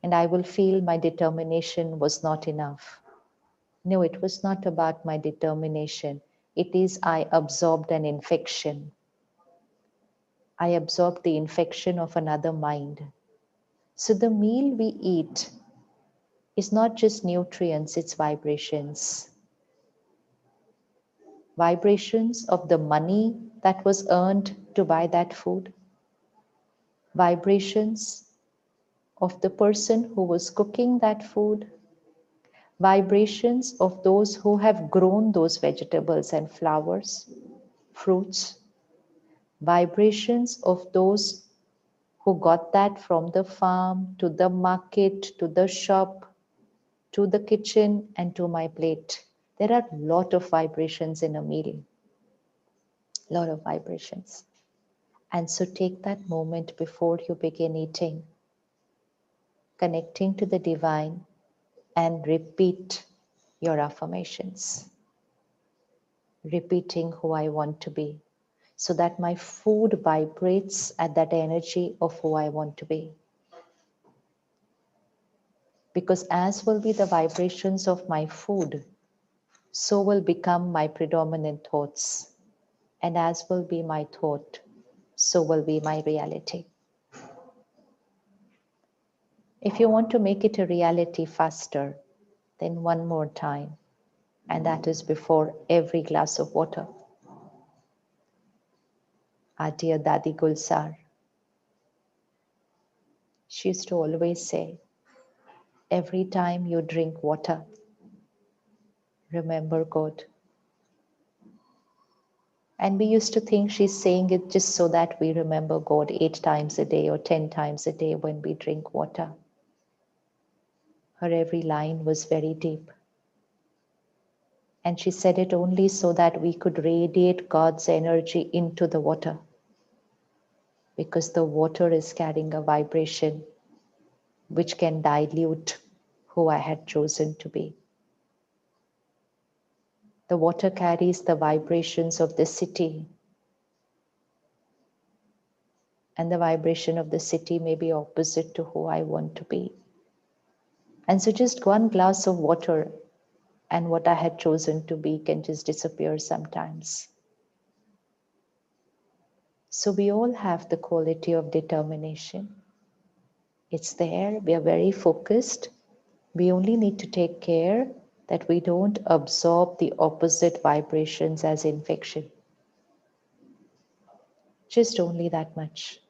and I will feel my determination was not enough. No, it was not about my determination. It is I absorbed an infection. I absorbed the infection of another mind. So the meal we eat is not just nutrients, it's vibrations. Vibrations of the money that was earned to buy that food. Vibrations of the person who was cooking that food. Vibrations of those who have grown those vegetables and flowers, fruits. Vibrations of those who got that from the farm to the market, to the shop, to the kitchen, and to my plate. There are a lot of vibrations in a meal. Lot of vibrations. And so take that moment before you begin eating, connecting to the divine, and repeat your affirmations. Repeating who I want to be, so that my food vibrates at that energy of who I want to be. Because as will be the vibrations of my food, so will become my predominant thoughts. And as will be my thought, so will be my reality. If you want to make it a reality faster, then one more time, and that is before every glass of water. Our dear Dadi Gulsar, she used to always say, every time you drink water, remember God. And we used to think she's saying it just so that we remember God 8 times a day or 10 times a day when we drink water. Her every line was very deep. And she said it only so that we could radiate God's energy into the water. Because the water is carrying a vibration which can dilute who I had chosen to be. The water carries the vibrations of the city. And the vibration of the city may be opposite to who I want to be. And so just one glass of water and what I had chosen to be can just disappear sometimes. So we all have the quality of determination. It's there, we are very focused. We only need to take care that we don't absorb the opposite vibrations as infection. Just only that much.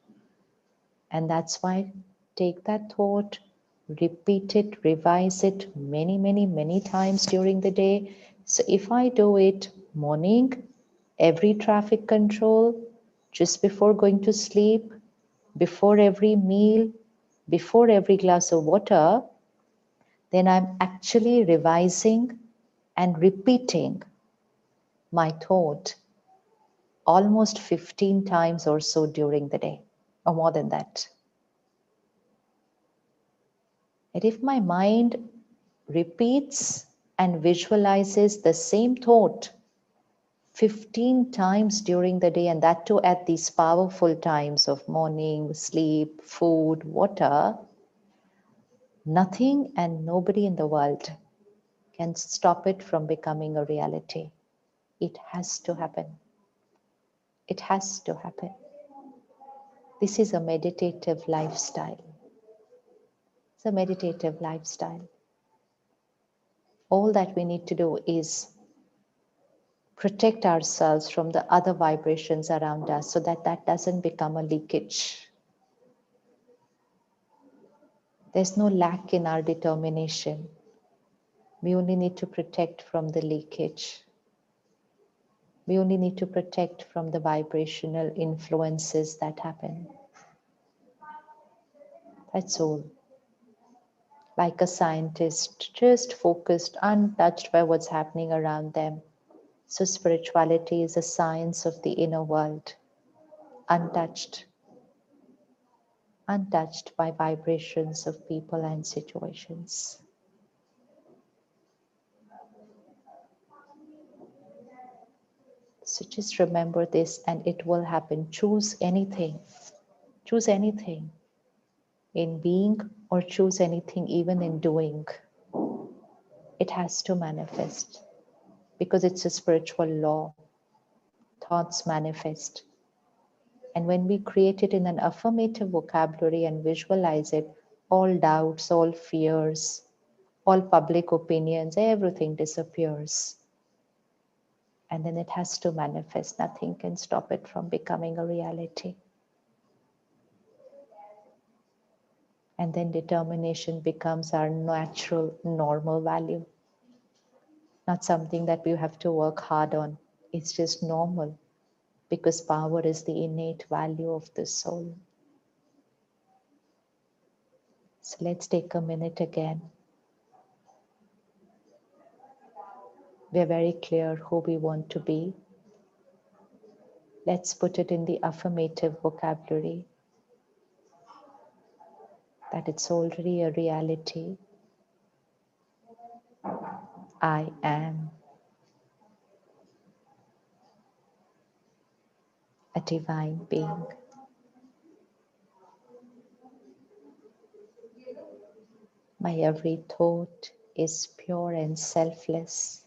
And that's why take that thought, repeat it, revise it many, many, many times during the day. So if I do it morning, every traffic control, just before going to sleep, before every meal, before every glass of water, then I'm actually revising and repeating my thought almost 15 times or so during the day, or more than that. And if my mind repeats and visualizes the same thought 15 times during the day, and that too at these powerful times of morning, sleep, food, water, nothing and nobody in the world can stop it from becoming a reality. It has to happen. It has to happen. This is a meditative lifestyle. It's a meditative lifestyle. All that we need to do is protect ourselves from the other vibrations around us so that that doesn't become a leakage. There's no lack in our determination. We only need to protect from the leakage. We only need to protect from the vibrational influences that happen. That's all. Like a scientist, just focused, untouched by what's happening around them. So spirituality is a science of the inner world, untouched by vibrations of people and situations. So just remember this and it will happen. Choose anything. Choose anything in being or choose anything even in doing. It has to manifest because it's a spiritual law. Thoughts manifest. And when we create it in an affirmative vocabulary and visualize it, all doubts, all fears, all public opinions, everything disappears. And then it has to manifest. Nothing can stop it from becoming a reality. And then determination becomes our natural, normal value. Not something that we have to work hard on. It's just normal because power is the innate value of the soul. So let's take a minute again. We're very clear who we want to be. Let's put it in the affirmative vocabulary that it's already a reality. I am a divine being. My every thought is pure and selfless.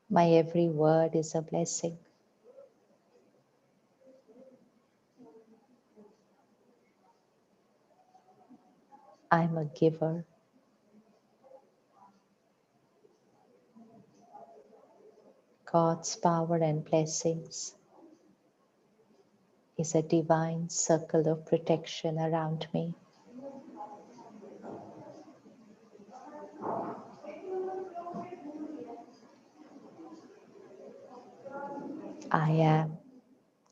My every word is a blessing. I'm a giver. God's power and blessings is a divine circle of protection around me. I am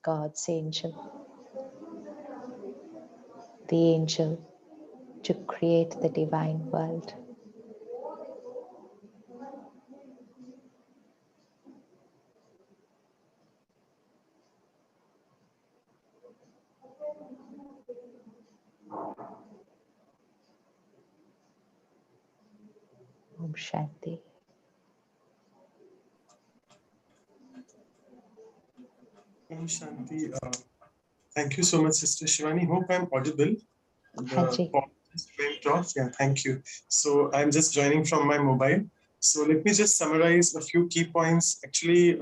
God's angel, the angel to create the divine world. Om Shanti. Om Shanti. Thank you so much, Sister Shivani. Hope I'm audible. The call just went off. Yeah, thank you. So I'm just joining from my mobile. So let me just summarize a few key points. Actually,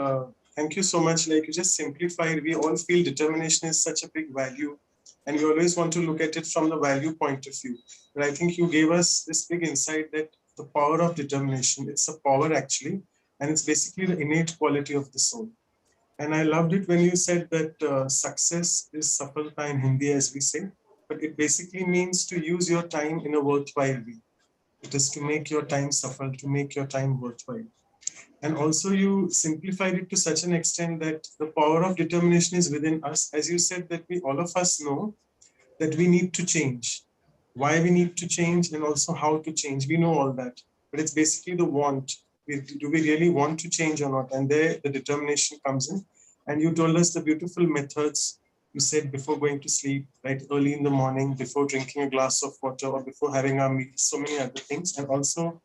thank you so much. Like you just simplified, we all feel determination is such a big value, and we always want to look at it from the value point of view. But I think you gave us this big insight that the power of determination, it's a power actually, and it's basically the innate quality of the soul. And I loved it when you said that success is safalta in Hindi, as we say, but it basically means to use your time in a worthwhile way. It is to make your time safal, to make your time worthwhile. And also you simplified it to such an extent that the power of determination is within us. As you said, that we all of us know that we need to change. Why we need to change and also how to change. We know all that. But it's basically the want. Do we really want to change or not? And there the determination comes in. And you told us the beautiful methods you said before going to sleep, right? Early in the morning, before drinking a glass of water or before having our meal, so many other things. And also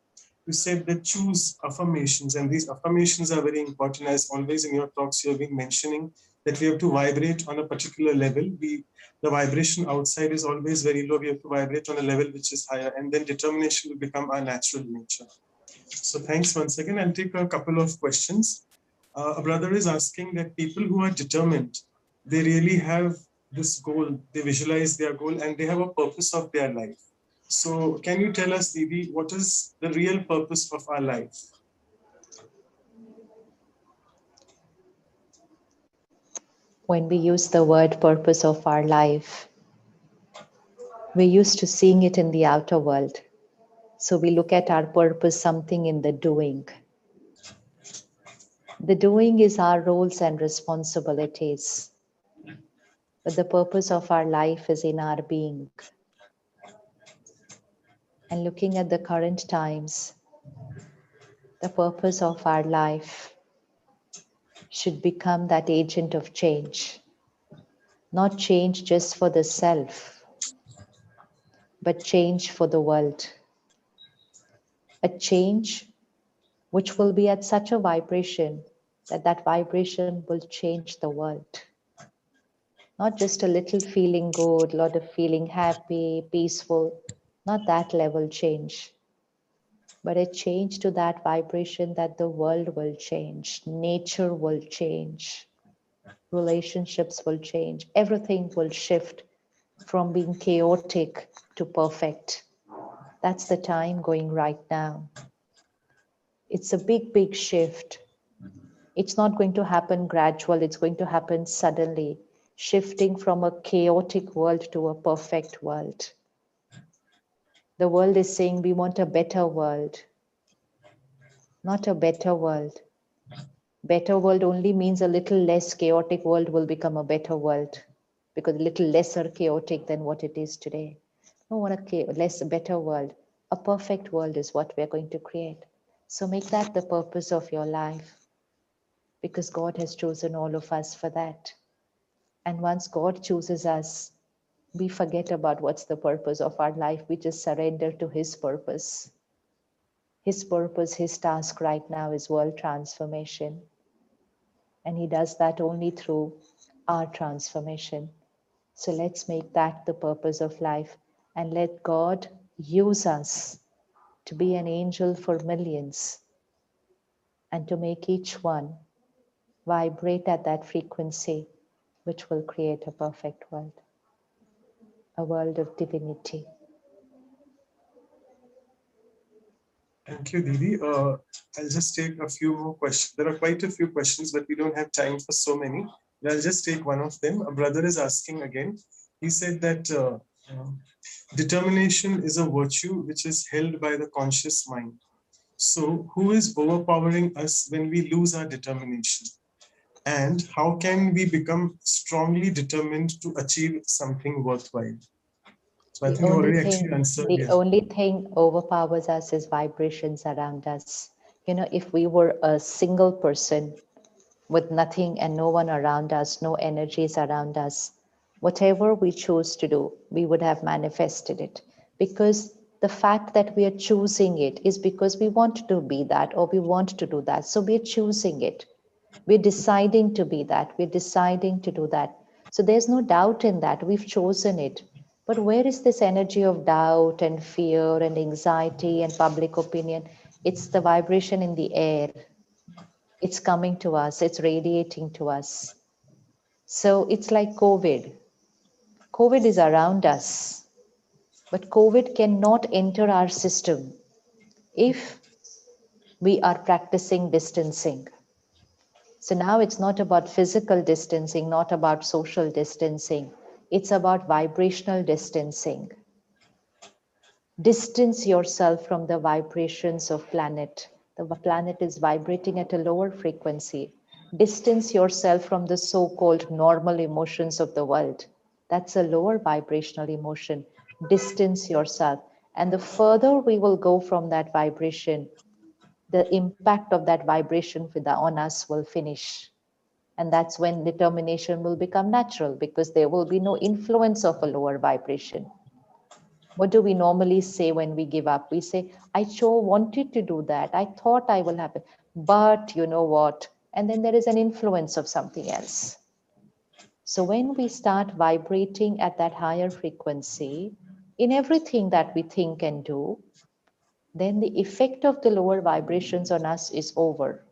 you said that choose affirmations, and these affirmations are very important. As always in your talks, you have been mentioning that we have to vibrate on a particular level. The vibration outside is always very low. We have to vibrate on a level which is higher, and then determination will become our natural nature. So thanks once again. I'll take a couple of questions. A brother is asking that people who are determined, they really have this goal, they visualize their goal, and they have a purpose of their life. So can you tell us, Didi, what is the real purpose of our life? When we use the word purpose of our life, we're used to seeing it in the outer world. So we look at our purpose, something in the doing. The doing is our roles and responsibilities. But the purpose of our life is in our being. And looking at the current times, the purpose of our life should become that agent of change. Not change just for the self, but change for the world. A change which will be at such a vibration that that vibration will change the world. Not just a little feeling good, a lot of feeling happy, peaceful, not that level change, but a change to that vibration that the world will change, nature will change, relationships will change, everything will shift from being chaotic to perfect. That's the time going right now. It's a big, big shift. It's not going to happen gradual, it's going to happen suddenly, shifting from a chaotic world to a perfect world. The world is saying we want a better world, not a better world. Better world only means a little less chaotic world will become a better world, because a little lesser chaotic than what it is today. No, want a better world. A perfect world is what we're going to create. So make that the purpose of your life, because God has chosen all of us for that. And once God chooses us, we forget about what's the purpose of our life. We just surrender to His purpose. His purpose, His task right now is world transformation. And He does that only through our transformation. So let's make that the purpose of life and let God use us to be an angel for millions. and to make each one vibrate at that frequency, which will create a perfect world, a world of divinity. Thank you, Didi. I'll just take a few more questions. There are quite a few questions, but we don't have time for so many. But I'll just take one of them. A brother is asking again. He said that determination is a virtue which is held by the conscious mind. So, who is overpowering us when we lose our determination? And how can we become strongly determined to achieve something worthwhile? So, I think you already actually answered. The only thing overpowers us is vibrations around us. You know, if we were a single person with nothing and no one around us, no energies around us, whatever we chose to do, we would have manifested it. Because the fact that we are choosing it is because we want to be that or we want to do that. So we're choosing it. We're deciding to be that. We're deciding to do that. So there's no doubt in that. We've chosen it. But where is this energy of doubt and fear and anxiety and public opinion? It's the vibration in the air. It's coming to us, it's radiating to us. So it's like COVID. COVID is around us, but COVID cannot enter our system if we are practicing distancing. So now it's not about physical distancing, not about social distancing. It's about vibrational distancing. Distance yourself from the vibrations of planet. The planet is vibrating at a lower frequency. Distance yourself from the so-called normal emotions of the world. That's a lower vibrational emotion. Distance yourself. And the further we will go from that vibration, the impact of that vibration on us will finish. And that's when determination will become natural, because there will be no influence of a lower vibration. What do we normally say when we give up? We say, I sure wanted to do that. I thought I will have it. But you know what? And then there is an influence of something else. So when we start vibrating at that higher frequency, in everything that we think and do, then the effect of the lower vibrations on us is over.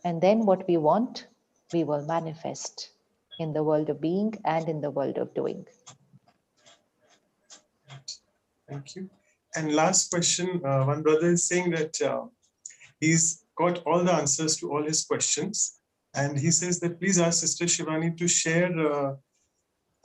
And then what we want, we will manifest in the world of being and in the world of doing. Thank you. And last question, one brother is saying that he's got all the answers to all his questions. And he says that please ask Sister Shivani to share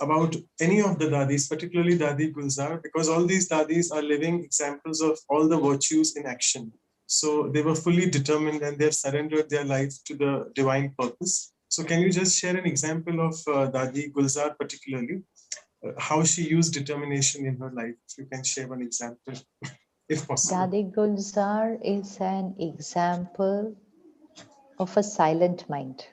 about any of the Dadis, particularly Dadi Gulzar, because all these Dadis are living examples of all the virtues in action. So they were fully determined and they've surrendered their life to the divine purpose. So can you just share an example of Dadi Gulzar particularly? How she used determination in her life. If you can share one example, if possible. Dadi Gulzar is an example of a silent mind.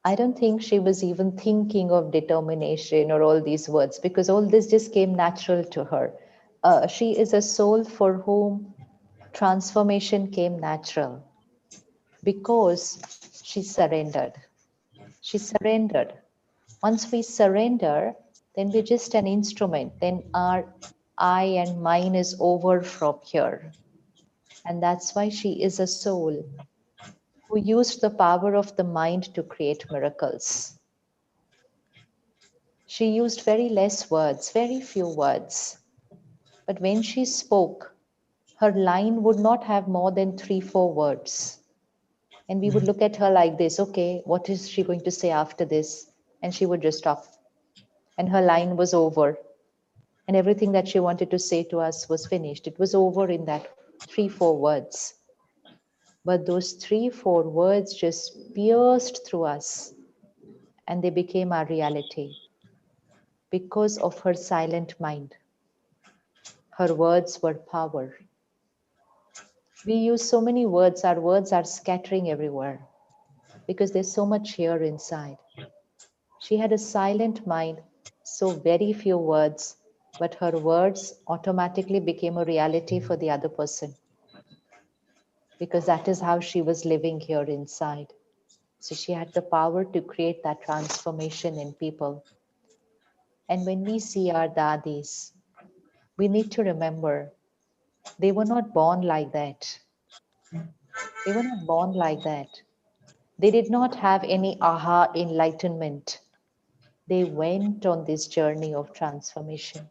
I don't think she was even thinking of determination or all these words, because all this just came natural to her. She is a soul for whom transformation came natural because she surrendered. She surrendered. Once we surrender, then we're just an instrument. Then our I and mine is over from here. And that's why she is a soul who used the power of the mind to create miracles. She used very less words, very few words. But when she spoke, her line would not have more than 3-4 words. And we would look at her like this, okay, what is she going to say after this? And she would just stop. And her line was over. And everything that she wanted to say to us was finished. It was over in that 3-4 words. But those 3-4 words just pierced through us and they became our reality because of her silent mind. Her words were power. We use so many words, our words are scattering everywhere because there's so much here inside. She had a silent mind, so very few words, but her words automatically became a reality for the other person because that is how she was living here inside. So she had the power to create that transformation in people. And when we see our dadis, we need to remember they were not born like that. They were not born like that. They did not have any aha enlightenment. They went on this journey of transformation.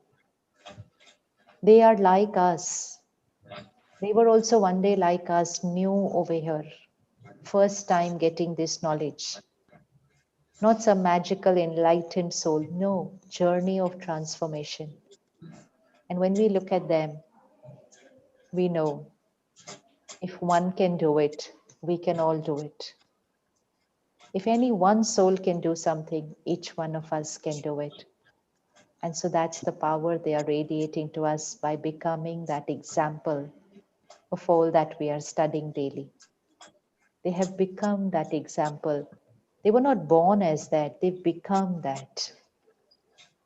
They are like us. They were also one day like us, new over here. First time getting this knowledge. Not some magical enlightened soul. No, journey of transformation. And when we look at them, we know if one can do it, we can all do it. If any one soul can do something, each one of us can do it. And so that's the power they are radiating to us by becoming that example of all that we are studying daily. They have become that example. They were not born as that, they've become that.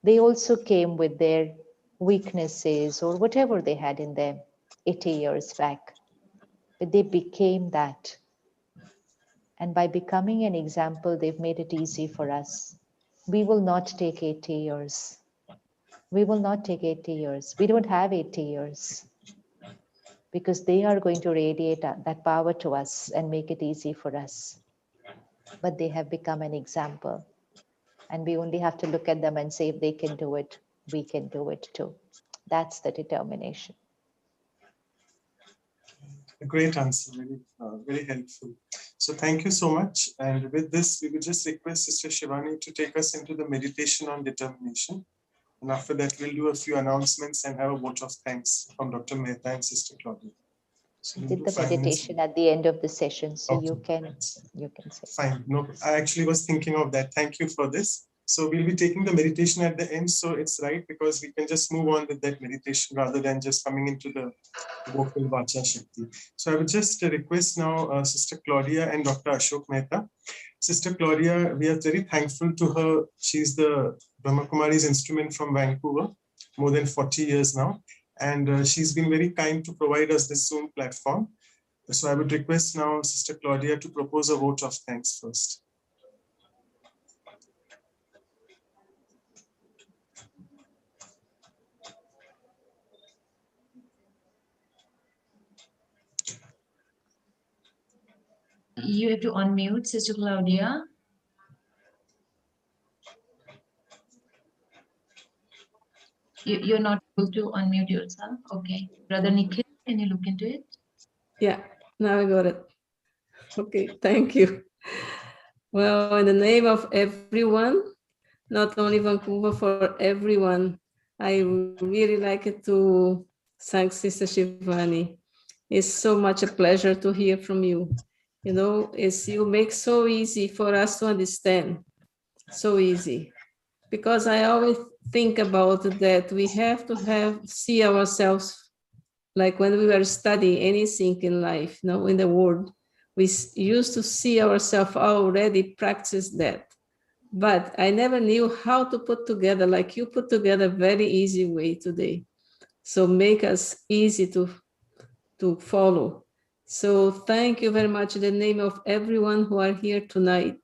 They also came with their weaknesses or whatever they had in them 80 years back. But they became that. And by becoming an example, they've made it easy for us. We will not take 80 years. We will not take 80 years. We don't have 80 years because they are going to radiate that power to us and make it easy for us. But they have become an example. And we only have to look at them and say, if they can do it, we can do it too. That's the determination. A great answer, very helpful. So thank you so much. And with this, we would just request Sister Shivani to take us into the meditation on determination. And after that, we'll do a few announcements and have a vote of thanks from Dr. Mehta and Sister Claudia. So I did the meditation at the end of the session, so okay. you can say. Fine. No, I actually was thinking of that. Thank you for this. So we'll be taking the meditation at the end. So it's right because we can just move on with that meditation rather than just coming into the vocal vacha shakti. So I would just request now Sister Claudia and Dr. Ashok Mehta. Sister Claudia, we are very thankful to her. She's the Brahma Kumaris instrument from Vancouver, more than 40 years now. And she's been very kind to provide us this Zoom platform. So I would request now Sister Claudia to propose a vote of thanks first. You have to unmute, Sister Claudia. You're not able to unmute yourself. Okay. Brother Nikhil, can you look into it? Yeah, now I got it. Okay, thank you. Well, in the name of everyone, not only Vancouver, for everyone, I really like it to thank Sister Shivani. It's so much a pleasure to hear from you. You know, you make so easy for us to understand, so easy. Because I always think about that we have to see ourselves like when we were studying anything in life, in the world, we used to see ourselves already practice that. But I never knew how to put together, like you put together, very easy way today. So make us easy to follow. So thank you very much in the name of everyone who are here tonight,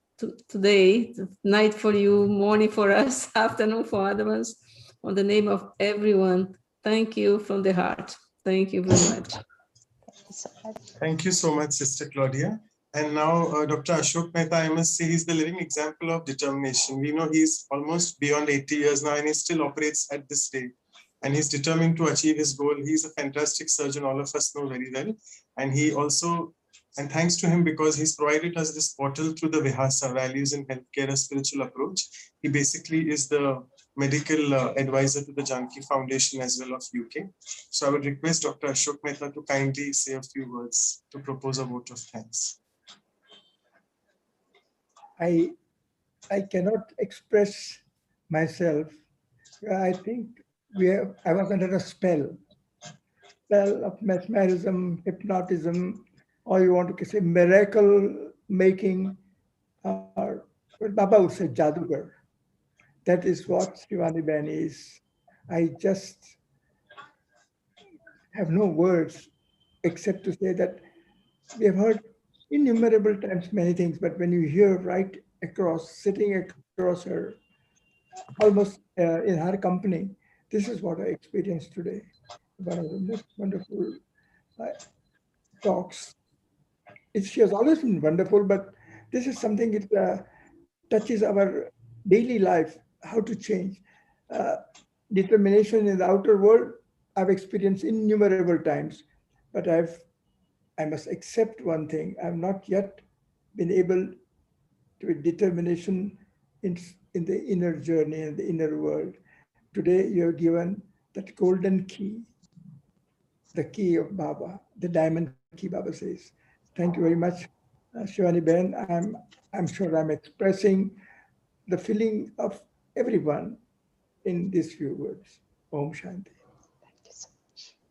today, night for you, morning for us, afternoon for others. On the name of everyone, thank you from the heart. Thank you very much. Thank you so much, Sister Claudia. And now, Dr. Ashok Mehta, I must say he's the living example of determination. We know he's almost beyond 80 years now and he still operates at this day. And he's determined to achieve his goal. He's a fantastic surgeon, all of us know very well. And he also, and thanks to him because he's provided us this portal through the Vihasa, Values in Healthcare, a Spiritual Approach. He basically is the medical advisor to the Janki Foundation as well of UK. So I would request Dr. Ashok Mehta to kindly say a few words to propose a vote of thanks. I cannot express myself. I think I was under a spell of mesmerism, hypnotism, or you want to say miracle making, or Baba would say jadugar. That is what Shivani Ben is. I just have no words except to say that we have heard innumerable times many things, but when you hear right across, sitting across her, almost in her company, this is what I experienced today. One of the most wonderful talks she has always been wonderful, but this is something it touches our daily life, how to change. Uh, Determination in the outer world, I've experienced innumerable times, but I must accept one thing. I've not yet been able to be determination in the inner journey and the inner world. Today, you have given that golden key, the key of Baba, the diamond key, Baba says. Thank you very much, Shivani Ben. I'm sure I'm expressing the feeling of everyone in these few words. Om Shanti.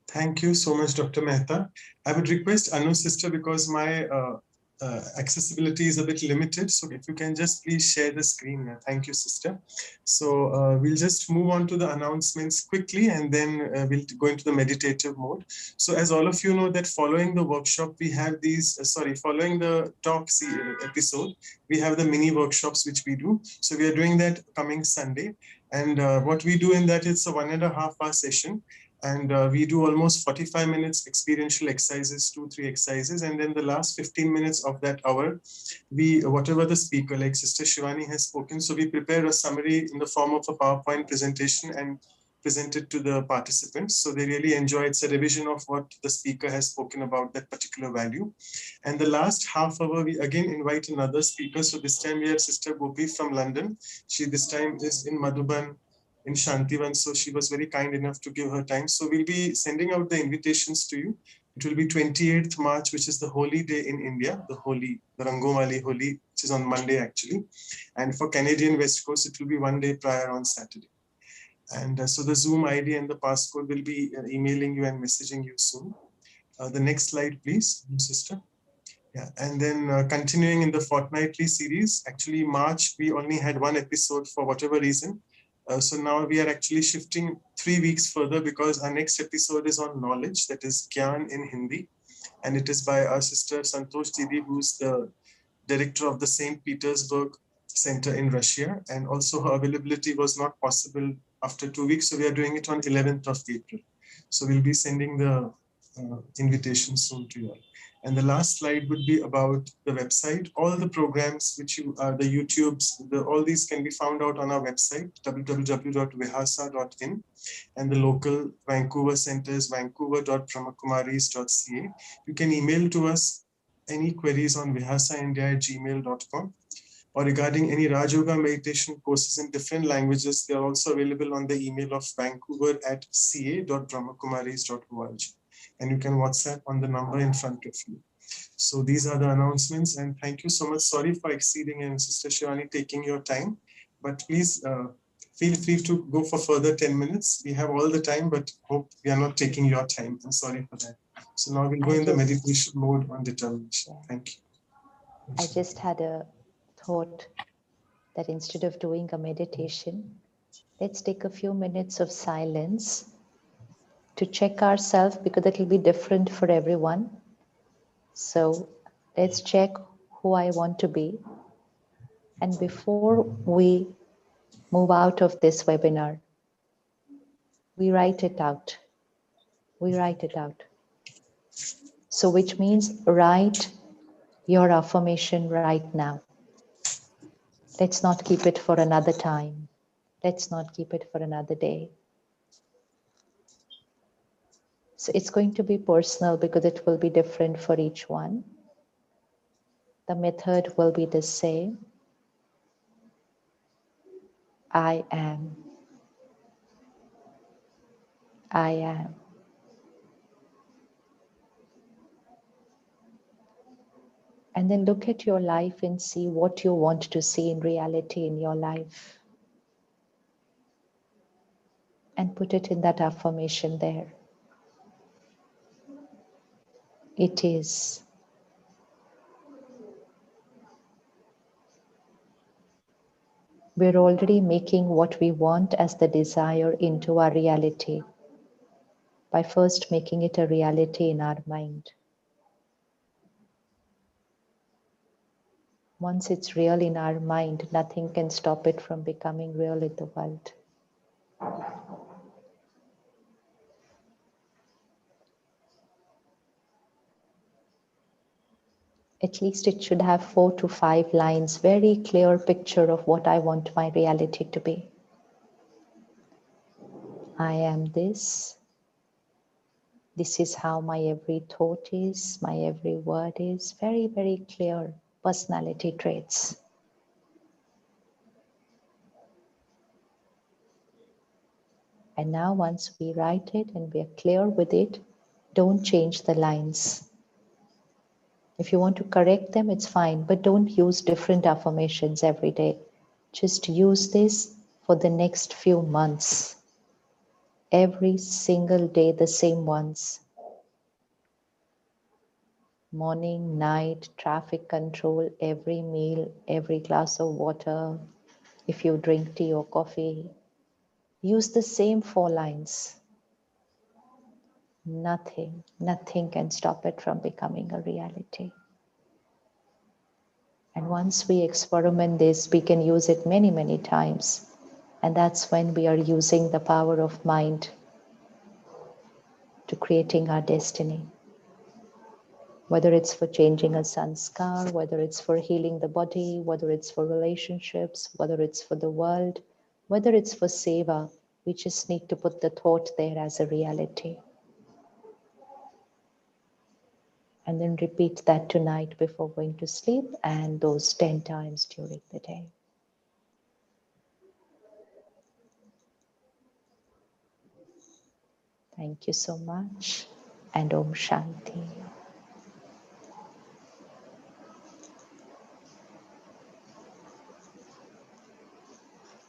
Thank you so much, Dr. Mehta. I would request Anu sister, because my accessibility is a bit limited. So if you can just please share the screen. Thank you, sister. So we'll just move on to the announcements quickly, and then we'll go into the meditative mode. So as all of you know that following the workshop, we have these, following the talk episode, we have the mini workshops which we do. So we are doing that coming Sunday. And what we do in that, it's a 1.5 hour session. And we do almost 45 minutes experiential exercises, 2-3 exercises. And then the last 15 minutes of that hour, we, whatever the speaker, like Sister Shivani has spoken, so we prepare a summary in the form of a PowerPoint presentation and present it to the participants. So they really enjoy. It's a revision of what the speaker has spoken about that particular value. And the last half hour, we again invite another speaker. So this time we have Sister Gopi from London. She this time is in Madhuban, in Shantivan, so she was very kind enough to give her time. So we'll be sending out the invitations to you. It will be 28th March, which is the Holi day in India, the Rangomali Holi, which is on Monday actually. And for Canadian West Coast, it will be 1 day prior on Saturday. And so the Zoom ID and the passcode will be emailing you and messaging you soon. The next slide, please, sister. Yeah, and then continuing in the fortnightly series, actually March, we only had 1 episode for whatever reason. So now we are actually shifting 3 weeks further, because our next episode is on knowledge, that is Gyan in Hindi. And it is by our sister Santosh Didi, who's the director of the St. Petersburg Center in Russia. And also her availability was not possible after 2 weeks. So we are doing it on 11th of April. So we'll be sending the invitation soon to you all. And the last slide would be about the website. All the programs which you are, the YouTubes, all these can be found out on our website, www.vihasa.in. And the local Vancouver centers, vancouver.brahmakumaris.ca. You can email to us any queries on vihasaindia@gmail.com. Or regarding any Raj Yoga meditation courses in different languages, they are also available on the email of vancouver@ca.brahmakumaris.org. And you can WhatsApp on the number in front of you. So these are the announcements, and thank you so much. Sorry for exceeding and Sister Shivani taking your time, but please feel free to go for further 10 minutes. We have all the time, but hope we are not taking your time. I'm sorry for that. So now we'll go in the meditation mode on determination. Thank you. I just had a thought that instead of doing a meditation, let's take a few minutes of silence to check ourselves, because it will be different for everyone. So let's check who I want to be. And before we move out of this webinar, we write it out. We write it out. So which means write your affirmation right now. Let's not keep it for another time. Let's not keep it for another day. So it's going to be personal because it will be different for each one. The method will be the same. I am. I am. And then look at your life and see what you want to see in reality in your life. And put it in that affirmation there. It is. We're already making what we want as the desire into our reality by first making it a reality in our mind. Once it's real in our mind, nothing can stop it from becoming real in the world. At least it should have 4 to 5 lines, very clear picture of what I want my reality to be. I am this. This is how my every thought is, my every word is. Very, very clear personality traits. And now once we write it and we are clear with it, don't change the lines. If you want to correct them, it's fine, but don't use different affirmations every day. Just use this for the next few months. Every single day, the same ones. Morning, night, traffic control, every meal, every glass of water. If you drink tea or coffee, use the same 4 lines. Nothing can stop it from becoming a reality. And once we experiment this, we can use it many, many times. And that's when we are using the power of mind to creating our destiny. Whether it's for changing a sanskar, whether it's for healing the body, whether it's for relationships, whether it's for the world, whether it's for seva, we just need to put the thought there as a reality. And then repeat that tonight before going to sleep and those 10 times during the day. Thank you so much, and Om Shanti.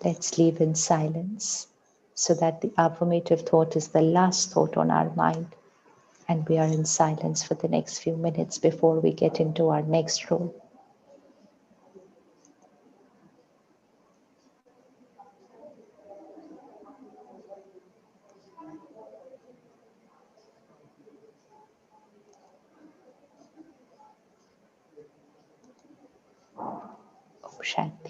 Let's live in silence so that the affirmative thought is the last thought on our mind, and we are in silence for the next few minutes before we get into our next role. Om Shanti.